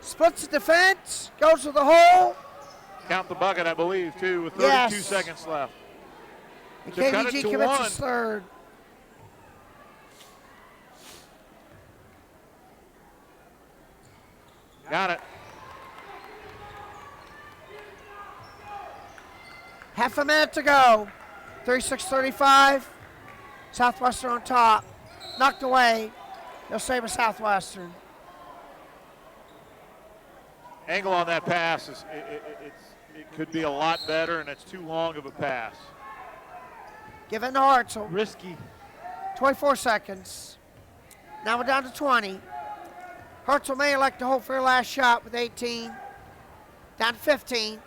splits the defense, goes to the hole. Count the bucket, I believe, too, with 32 seconds left. And To cut it KVG to commits one. his third. Got it. Half a minute to go. 36-35. Southwestern on top. Knocked away. They'll save a Southwestern. Angle on that pass is it could be a lot better, and it's too long of a pass. Give it to Hartzell. Risky. 24 seconds. Now we're down to 20. Hartzell may elect to hold for her last shot with 18. Down to 15.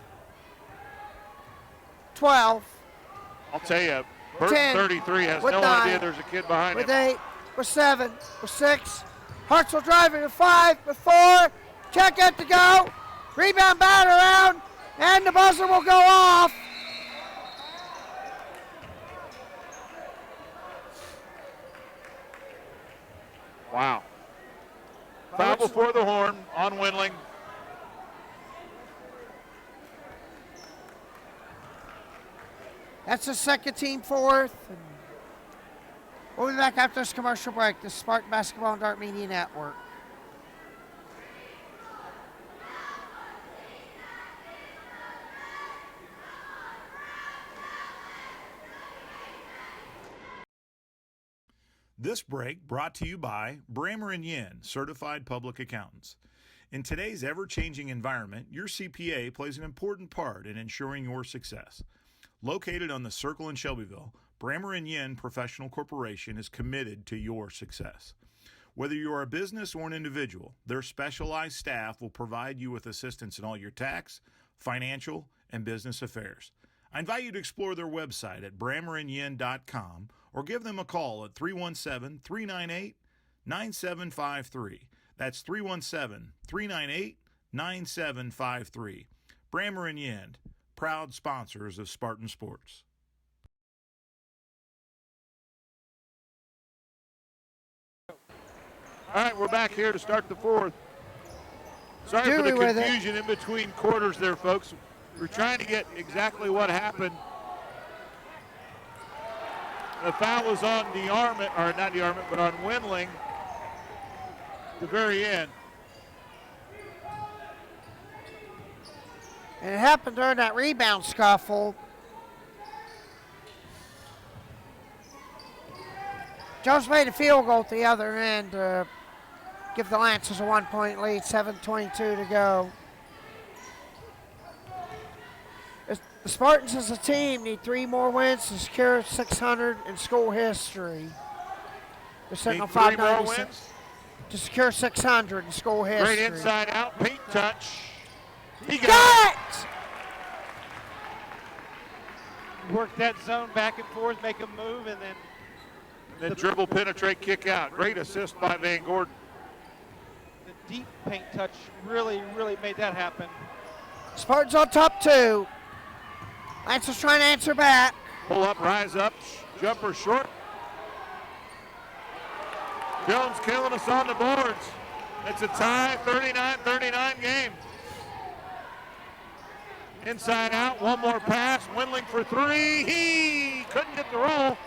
12. I'll tell you, Burton 10, 33 has with no 9, idea there's a kid behind with him. 8, with 7, with 6. Hartzell driving with 5, with 4. Check it to go. Rebound batted around, and the buzzer will go off. Wow. Foul before the horn on Windling. That's the second team fourth. We'll be back after this commercial break. The Spartan Basketball and Dart Media Network. This break brought to you by Brammer & Yen, Certified Public Accountants. In today's ever-changing environment, your CPA plays an important part in ensuring your success. Located on the Circle in Shelbyville, Brammer & Yen Professional Corporation is committed to your success. Whether you are a business or an individual, their specialized staff will provide you with assistance in all your tax, financial, and business affairs. I invite you to explore their website at brammerandyen.com or give them a call at 317-398-9753. That's 317-398-9753. Brammer & Yen, proud sponsors of Spartan Sports. All right, we're back here to start the fourth. Sorry for the confusion in between quarters there, folks. We're trying to get exactly what happened. The foul was on DeArmond, or not DeArmond, but on Windling at the very end. And it happened during that rebound scuffle. Jones made a field goal at the other end to give the Lancers a 1-point lead, 7:22 to go. The Spartans as a team need 3 more wins to secure 600 in school history. They're sitting on 596 to secure 600 in school history. Great inside out, paint touch. He got it! Work that zone back and forth, make them move, and then dribble, penetrate, kick out. Great assist by Van Gordon. the deep paint touch really made that happen. Spartans on top 2. Lancers trying to answer back. Pull up, rise up, jumper short. Jones killing us on the boards. It's a tie, 39-39 game. Inside out, one more pass. Windling for 3. He couldn't get the roll.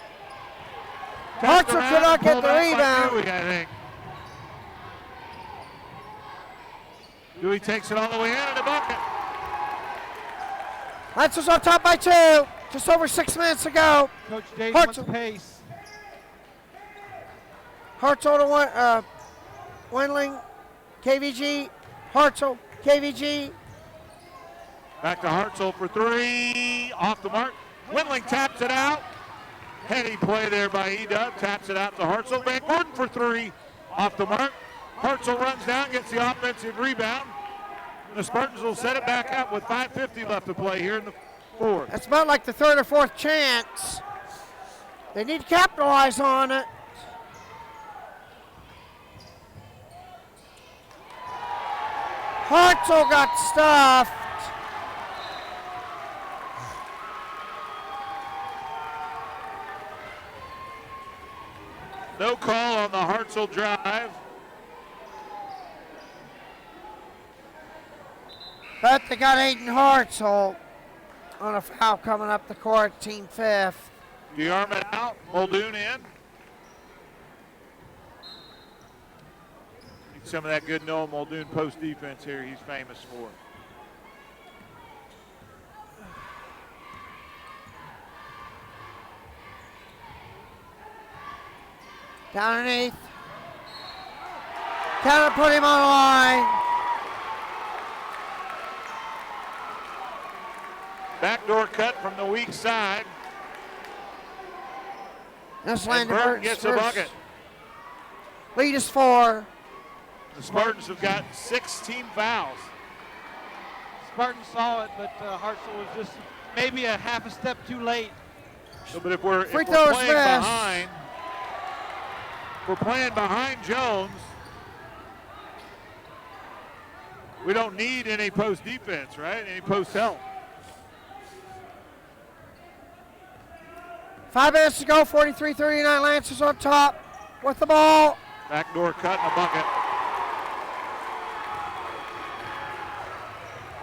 Hartzell could not get the rebound. Dewey, I think. Dewey takes it all the way in and the bucket. Lancers on top by 2. Just over 6 minutes to go. Coach Dave wants pace. Hartzell to Windling. KVG. Hartzell. KVG. Back to Hartzell for three. Off the mark. Windling taps it out. Heady play there by E-Dub. Taps it out to Hartzell. Van Gordon for three. Off the mark. Hartzell runs down, gets the offensive rebound. The Spartans will set it back up with 5:50 left to play here in the fourth. That's about like the third or fourth chance. They need to capitalize on it. Hartzell got stuffed. No call on the Hartzell drive. But they got Aiden Hartzell on a foul coming up the court, team fifth. DeArmond out, Muldoon in. Need some of that good Noah Muldoon post defense here he's famous for. Down underneath. Can't put him on the line. Backdoor cut from the weak side. That's And Landon Burton Burton's gets a first. bucket. Lead is 4. The Spartans have got 6 team fouls. Spartans saw it, but Hartzell was just maybe a half a step too late. So, but if we're Free playing throws missed. behind, we're playing behind Jones. We don't need any post defense, right? Any post help. 5 minutes to go, 43-39. Lancers on top with the ball. Backdoor cut and a bucket.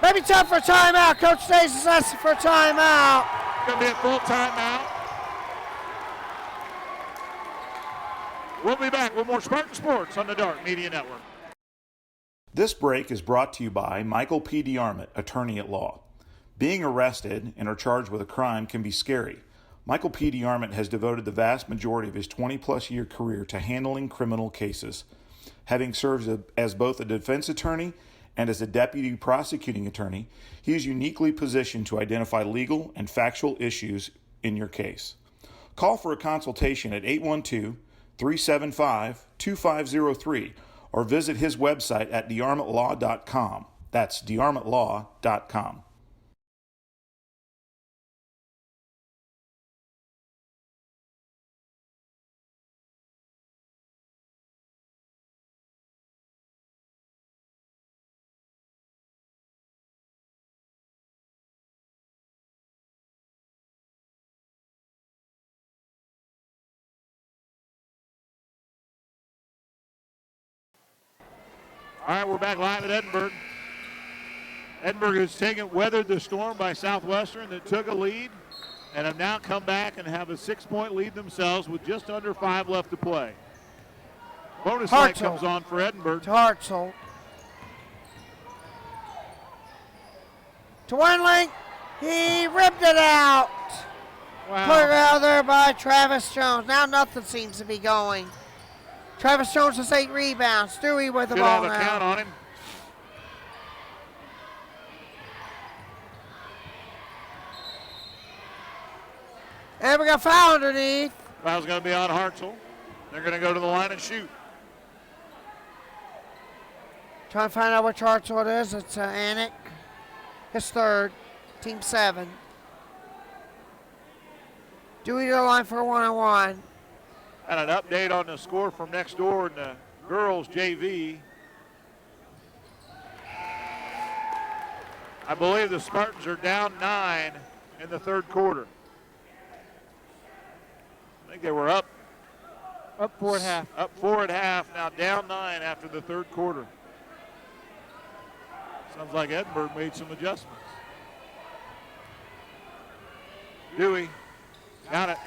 Maybe time for a timeout. Coach Days is asking for a timeout. Going to be a full timeout. We'll be back with more Spartan Sports on the Dart Media Network. This break is brought to you by Michael P. DeArmond, attorney at law. Being arrested and or charged with a crime can be scary. Michael P. DeArmond has devoted the vast majority of his 20-plus year career to handling criminal cases. Having served as both a defense attorney and as a deputy prosecuting attorney, he is uniquely positioned to identify legal and factual issues in your case. Call for a consultation at 812-375-2503 or visit his website at dearmontlaw.com. That's dearmontlaw.com. All right, we're back live at Edinburgh. Edinburgh has weathered the storm by Southwestern that took a lead and have now come back and have a 6-point lead themselves with just under 5 left to play. Bonus light comes on for Edinburgh. To Hartzell. To Wendling. He ripped it out. Wow. Put it out there by Travis Jones. Now nothing seems to be going. Travis Jones has 8 rebounds. Dewey with the Should ball have a count now. on him. And we got foul underneath. Foul's going to be on Hartzell. They're going to go to the line and shoot. Trying to find out which Hartzell it is. It's Anik. His third. Team 7. Dewey to the line for a 1-on-1. And an update on the score from next door in the girls JV. I believe the Spartans are down 9 in the third quarter. I think they were up 4 at half. Up 4 at half, now down 9 after the third quarter. Sounds like Edinburgh made some adjustments. Dewey, got it.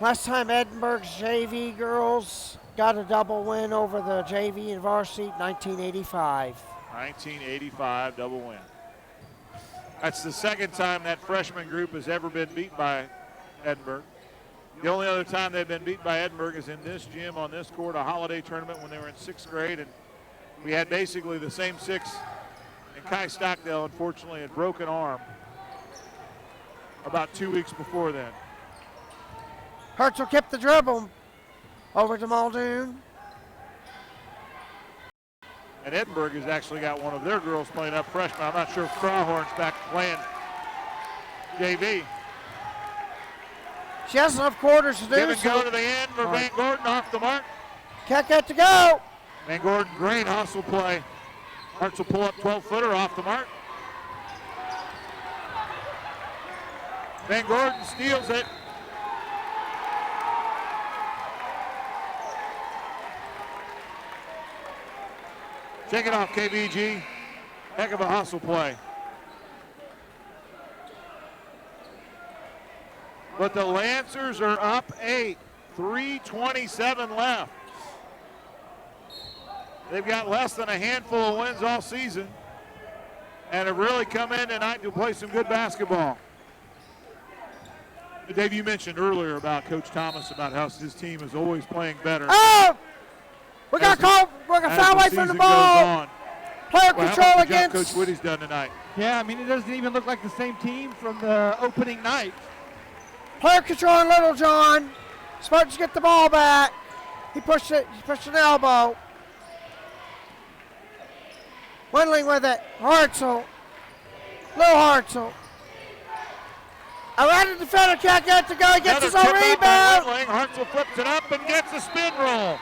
Last time Edinburgh's JV girls got a double win over the JV and varsity, 1985. 1985 double win. That's the second time that freshman group has ever been beat by Edinburgh. The only other time they've been beat by Edinburgh is in this gym on this court, a holiday tournament when they were in 6th grade, and We had basically the same 6, and Kai Stockdale, unfortunately, had broken arm about 2 weeks before then. Hertzel kept the dribble over to Muldoon. And Edinburgh has actually got one of their girls playing up freshman. I'm not sure if Crawhorn's back playing JV. She has enough quarters to do. Give and go to the end for Van Gordon, off the mark. Can't get to go. Van Gordon, great hustle play. Hearts will pull up 12-footer off the mark. Van Gordon steals it. Shake it off, KVG. Heck of a hustle play. But the Lancers are up 8. 3:27 left. They've got less than a handful of wins all season and have really come in tonight to play some good basketball. Dave, you mentioned earlier about Coach Thomas, about how his team is always playing better. Oh! We got called. We're going to foul away from the ball. Player control against. Coach Whitty's done tonight. Yeah, I mean, it doesn't even look like the same team from the opening night. Player control on Little John. Spartans get the ball back. He pushed it. He pushed an elbow. Wendling with it. Hartzell. Little Hartzell. Around the defender, can't get it to go. He gets his own rebound. Hartzell flips it up and gets a spin roll.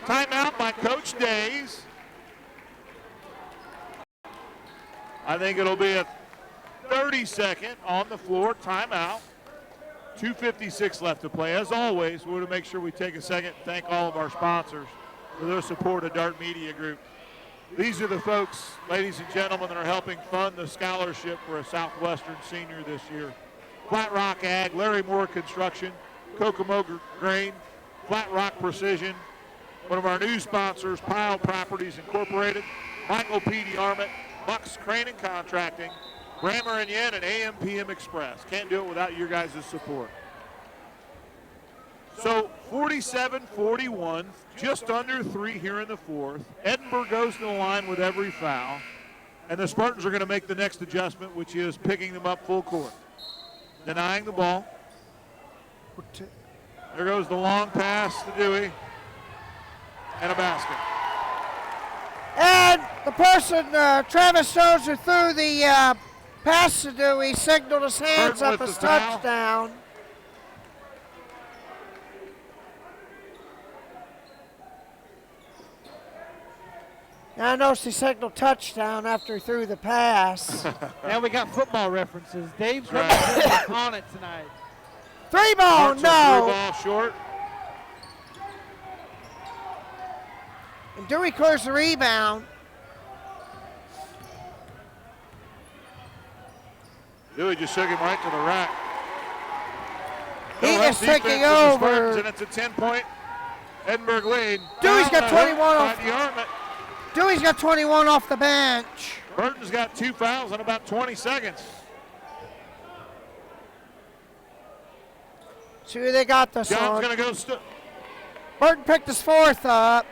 Timeout by Coach Days. I think it'll be a 30-second on the floor timeout. 2:56 left to play. As always, we want to make sure we take a second and thank all of our sponsors for their support of Dart Media Group. These are the folks, ladies and gentlemen, that are helping fund the scholarship for a Southwestern senior this year. Flat Rock Ag, Larry Moore Construction, Kokomo Grain, Flat Rock Precision, one of our new sponsors, Pile Properties Incorporated, Michael P. DeArmond, Bucks Crane and Contracting, Grammer and Yen, and AMPM Express. Can't do it without your guys' support. So 47-41, just under 3 here in the fourth. Edinburgh goes to the line with every foul, and the Spartans are going to make the next adjustment, which is picking them up full court. Denying the ball. There goes the long pass to Dewey, and a basket. And the person, Travis Jones, who threw the pass to Dewey, signaled his hands up as touchdown. And I noticed he signaled touchdown after he threw the pass. Now we got football references. Dave's representing on it tonight. 3-ball, no. 3-ball short. And Dewey clears the rebound. Dewey just shook him right to the rack. He is taking over. And it's a 10-point Edinburgh lead. Dewey's got 21 off. DeArmond. Dewey's got 21 off the bench. Burton's got 2 fouls in about 20 seconds. See who they got this John's on. going to go. Burton picked his 4th up.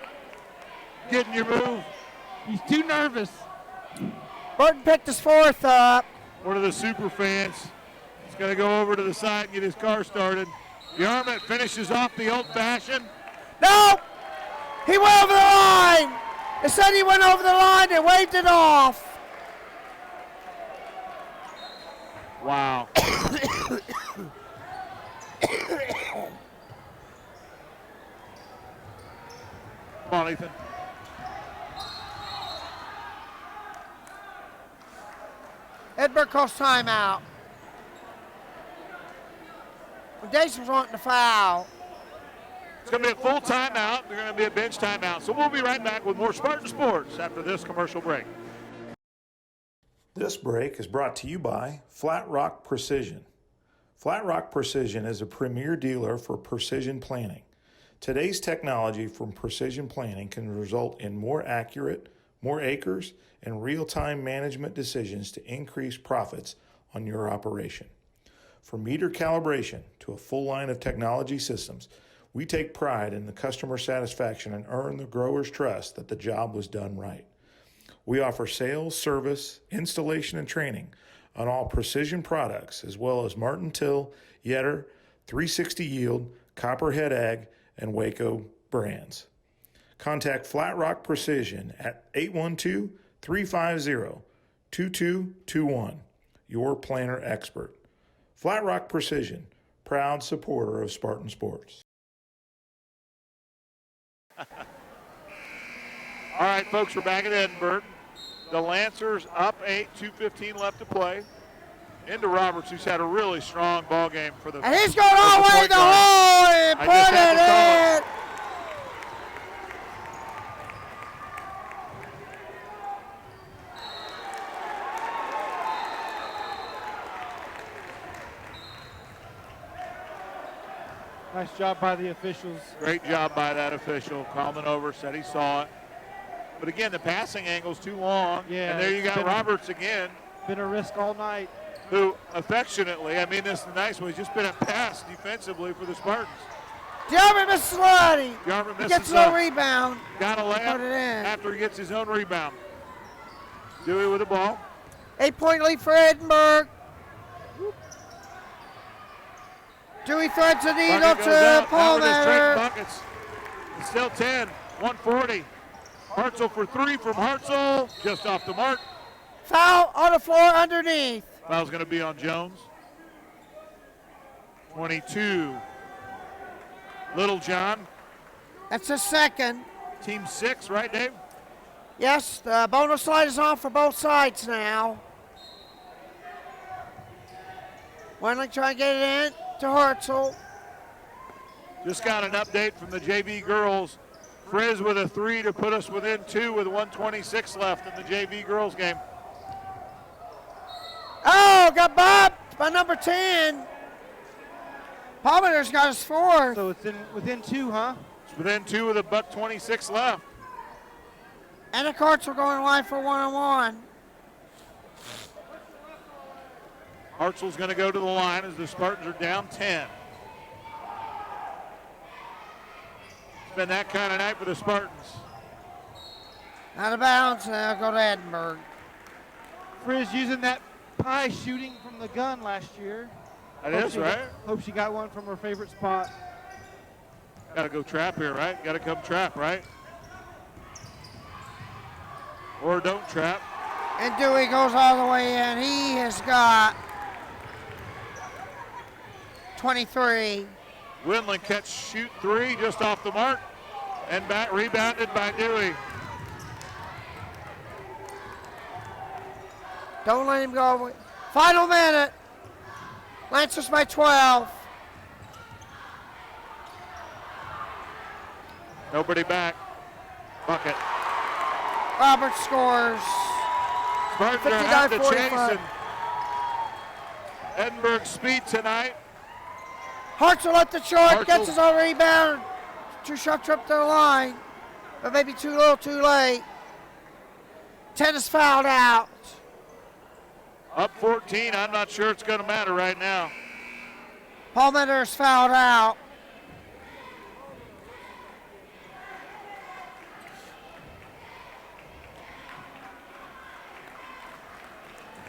Getting your move. He's too nervous. Burton picked his 4th up. One of the super fans is going to go over to the side and get his car started. DeArmond finishes off the old-fashioned. No! He went over the line! They said he went over the line and waved it off. Wow. Come on, Ethan. Edinburgh calls timeout. When Dace was wanting to foul. It's going to be a full timeout. They're going to be a bench timeout. So we'll be right back with more Spartan Sports after this commercial break. This break is brought to you by Flat Rock Precision. Flat Rock Precision is a premier dealer for precision planting. Today's technology from precision planting can result in more accurate, more acres, and real-time management decisions to increase profits on your operation. From meter calibration to a full line of technology systems, we take pride in the customer satisfaction and earn the grower's trust that the job was done right. We offer sales, service, installation, and training on all precision products, as well as Martin Till, Yetter, 360 Yield, Copperhead Ag, and Waco brands. Contact Flat Rock Precision at 812-350-2221, your planter expert. Flat Rock Precision, proud supporter of Spartan Sports. All right, folks, we're back at Edinburgh. The Lancers up 8, 2:15 left to play. Into Roberts, who's had a really strong ball game for the. And he's going all the way to the hole and put it in. Nice job by the officials. Great job by that official. Coleman over, said he saw it. But again, the passing angle's too long. Yeah, and there you got Roberts again. Been a risk all night. Who affectionately, I mean this is the nice one, he's just been a pass defensively for the Spartans. Jarman misses Lottie. Jarman misses. Gets no rebound. Got a layup Put it in. after he gets his own rebound. Dewey with the ball. 8-point lead for Edinburgh. Dewey threads the needle Bucket goes to out. Now we're just trading Palmer. buckets. It's still 10, 140. Hartzell for three from Hartzell, just off the mark. Foul on the floor underneath. Foul's going to be on Jones. 22. Littlejohn. That's his second. Team 6, right, Dave? Yes, the bonus light is on for both sides now. Wendling trying to get it in to Hartzell. Just got an update from the JV girls. Frizz with a 3 to put us within 2 with 1:26 left in the JV girls game. Oh, got bopped by number 10. Palmer's got his fourth. So it's within 2, huh? It's within 2 with a $1.26 left. And the Hartzell going to line for one-on-one. Hartzell's going to go to the line as the Spartans are down 10. It's been that kind of night for the Spartans. Out of bounds, and they'll go to Edinburgh. Frizz using that pie shooting from the gun last year. That is right. Hope she got one from her favorite spot. Got to go trap here, right? Got to come trap, right? Or don't trap. And Dewey goes all the way in. He has got 23. Windland catch, shoot 3 just off the mark. And back rebounded by Dewey. Don't let him go. Final minute. Lancers by 12. Nobody back. Bucket. Roberts scores. Spartans are out to chase 59-45. and Edinburgh speed tonight. Hartzell at the short, Hartzell. gets his own rebound. 2-shot trip to the line, but maybe too little, too late. 10 is fouled out. Up 14. I'm not sure it's going to matter right now. Palmer is fouled out.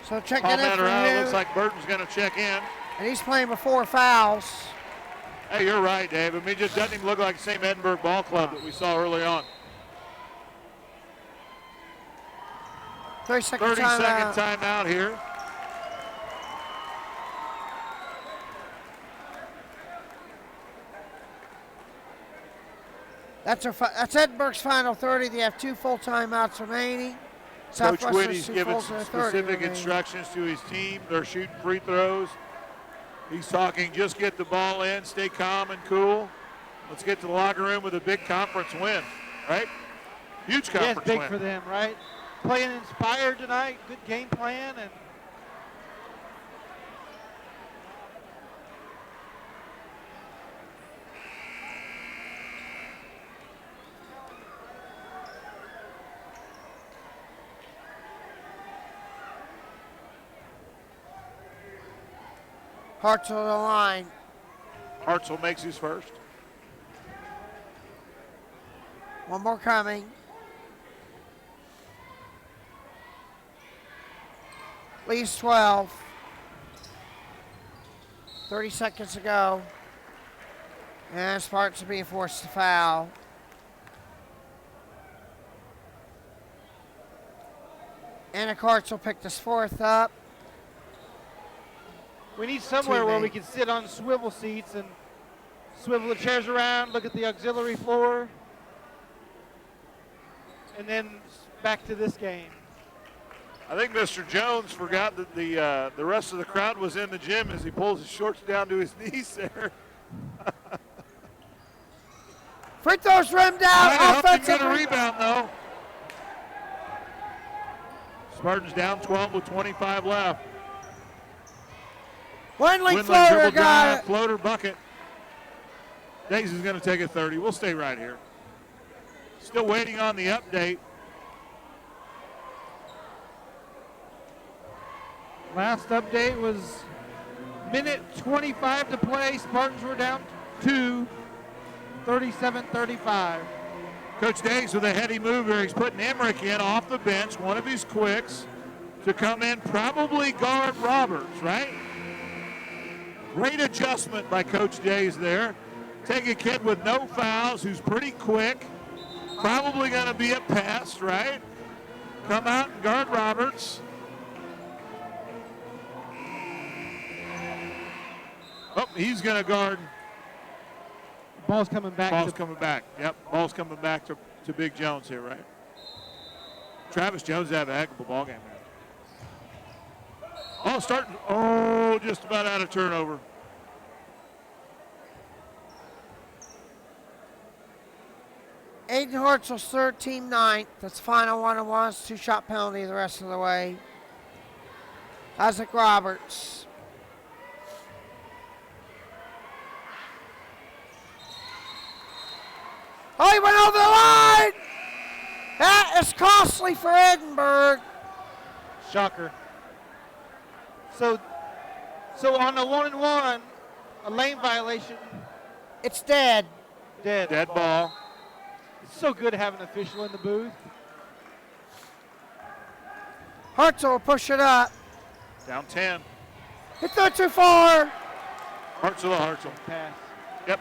So checking in Palmetto for out. him, Looks like Burton's going to check in. and he's playing with 4 fouls. Hey, you're right, Dave. I mean, it just doesn't even look like the same Edinburgh ball club that we saw early on. 30-second 30-second timeout. timeout here. That's Edinburgh's final 30. They have 2 full timeouts remaining. Coach Southwestern's Whitty's 2 giving fulls some and a 30 specific remaining. instructions to his team. They're shooting free throws. He's talking, just get the ball in, stay calm and cool. Let's get to the locker room with a big conference win, right? Huge Yeah, conference it's big win. for them, right? Playing inspired tonight, good game plan, and Hartzell to the line. Hartzell makes his first. One more coming. leads 12. 30 seconds to go. And Spartans are being forced to foul. Anna Carts will pick this fourth up. We need somewhere where we can sit on swivel seats and swivel the chairs around, look at the auxiliary floor, and then back to this game. I think Mr. Jones forgot that the rest of the crowd was in the gym as he pulls his shorts down to his knees there. Free throws rimmed out. Offensive get a rebound, though. Spartans down 12 with 25 left. Windley floater got it. Floater bucket. Daisy's going to take a 30. We'll stay right here. Still waiting on the update. Last update was minute 25 to play. Spartans were down 2, 37-35. Coach Days with a heady move here. He's putting Emmerich in off the bench, one of his quicks, to come in, probably guard Roberts, right? Great adjustment by Coach Days there. Take a kid with no fouls who's pretty quick, probably going to be a pass, right? Come out and guard Roberts. Oh, he's going to guard. Ball's coming back. Ball's coming back. Yep, ball's coming back to Big Jones here, right? Travis Jones had a heck of a ball game there. Oh, starting. Oh, just about out of turnover. Aiden Hartzell's third, team ninth. That's final one-on-ones, 2-shot penalty the rest of the way. Isaac Roberts. Oh, he went over the line! That is costly for Edinburgh. Shocker. So on a 1-and-1, a lane violation. It's dead. Dead ball. It's so good to have an official in the booth. Hartzell will push it up. Down 10. He threw it too far. Hartzell. Pass. Yep.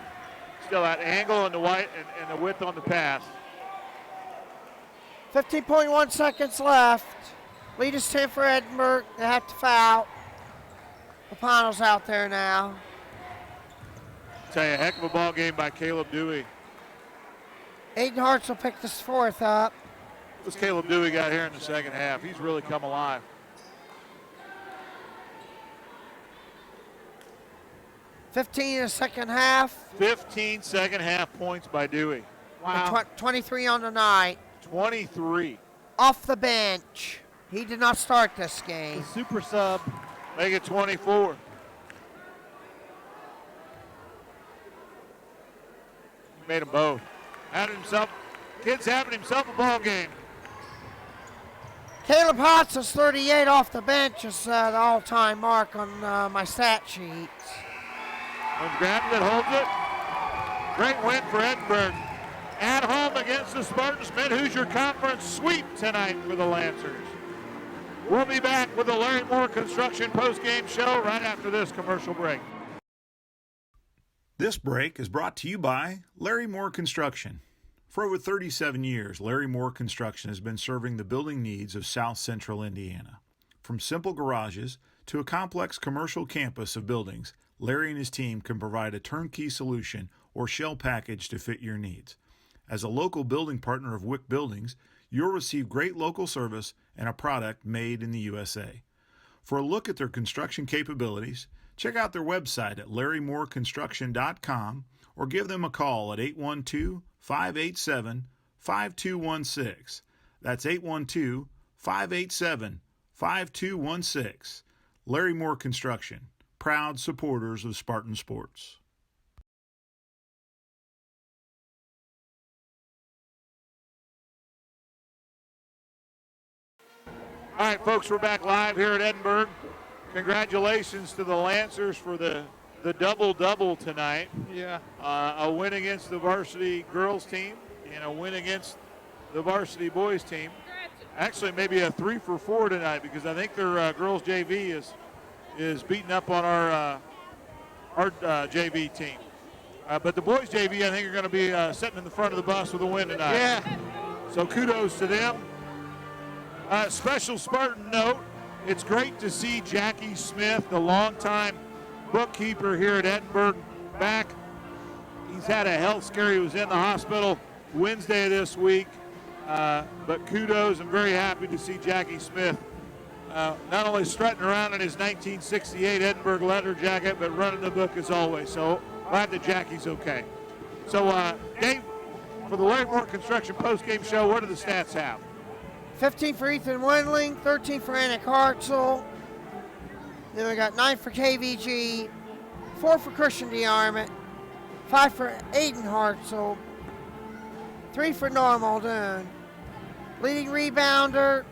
Still that angle and the white and the width on the pass. 15.1 seconds left. Lead is 10 for Edinburgh. They have to foul. Rapano's out there now. Tell you, a heck of a ball game by Caleb Dewey. Aiden Hartzell picked this fourth up. What's Caleb Dewey got here in the second half? He's really come alive. 15 in the second half. 15 second half points by Dewey. Wow. 23 on the night. 23. Off the bench. He did not start this game. The super sub. Make it 24. He made them both. Kid's having himself a ball game. Caleb Hotz's 38 off the bench is the all-time mark on my stat sheet. And grabs it, holds it. Great win for Edinburgh. At home against the Spartans. Mid-Hoosier Conference sweep tonight for the Lancers. We'll be back with the Larry Moore Construction post-game show right after this commercial break. This break is brought to you by Larry Moore Construction. For over 37 years, Larry Moore Construction has been serving the building needs of South Central Indiana. From simple garages to a complex commercial campus of buildings, Larry and his team can provide a turnkey solution or shell package to fit your needs. As a local building partner of Wick Buildings, you'll receive great local service and a product made in the USA. For a look at their construction capabilities, check out their website at larrymoreconstruction.com or give them a call at 812-587-5216. That's 812-587-5216. Larry Moore Construction, proud supporters of Spartan sports. All right, folks, we're back live here at Edinburgh. Congratulations to the Lancers for the double-double tonight. Yeah. A win against the varsity girls team and a win against the varsity boys team. Actually, maybe a 3 for 4 tonight because I think their girls JV is beating up on our JV team. But the boys JV, I think, are going to be sitting in the front of the bus with a win tonight. Yeah. So kudos to them. Special Spartan note, it's great to see Jackie Smith, the longtime bookkeeper here at Edinburgh, back. He's had a health scare. He was in the hospital Wednesday of this week. But kudos, I'm very happy to see Jackie Smith not only strutting around in his 1968 Edinburgh leather jacket, but running the book as always. So glad that Jackie's okay. So, Dave, for the Larry Moore Construction postgame show, what do the stats have? 15 for Ethan Wendling, 13 for Anna Hartzell. Then we got 9 for KVG, 4 for Christian DeArmond, 5 for Aiden Hartzell, 3 for Norm Muldoon. Leading rebounder,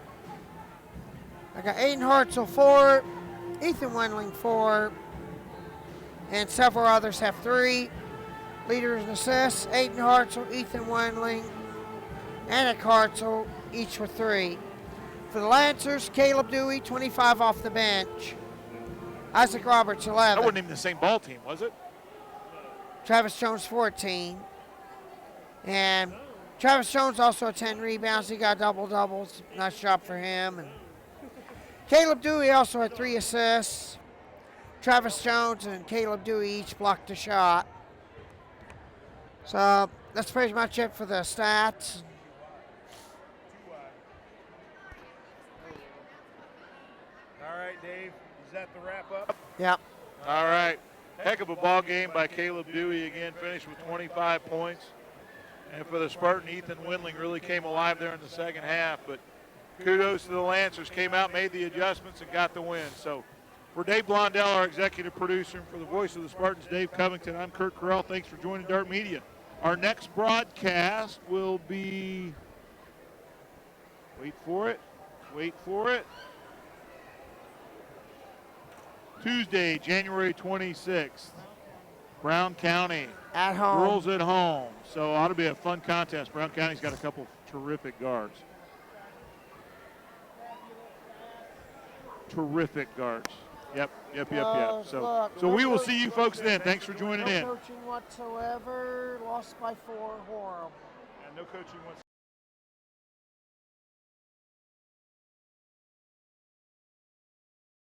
I got Aiden Hartzell 4, Ethan Wendling 4, and several others have 3. Leaders and assists, Aiden Hartzell, Ethan Wendling, Anna Hartzell, each with 3. For the Lancers, Caleb Dewey, 25 off the bench. Isaac Roberts, 11. That wasn't even the same ball team, was it? Travis Jones, 14. And Travis Jones also had 10 rebounds. He got double-doubles. Nice job for him. And Caleb Dewey also had 3 assists. Travis Jones and Caleb Dewey each blocked a shot. So that's pretty much it for the stats. All right, Dave, is that the wrap up? Yep. All right. Heck of a ball game by Caleb Dewey again, finished with 25 points. And for the Spartan, Ethan Wendling really came alive there in the second half. But kudos to the Lancers, came out, made the adjustments, and got the win. So for Dave Blondell, our executive producer, and for the voice of the Spartans, Dave Covington, I'm Kurt Correll. Thanks for joining Dart Media. Our next broadcast will be, wait for it, Tuesday, January 26th, Brown County. At home. Girls at home. So ought to be a fun contest. Brown County's got a couple terrific guards. Terrific guards. Yep. So we will see you folks then. Thanks for joining in. No coaching whatsoever. Lost by 4. Horrible. And no coaching whatsoever.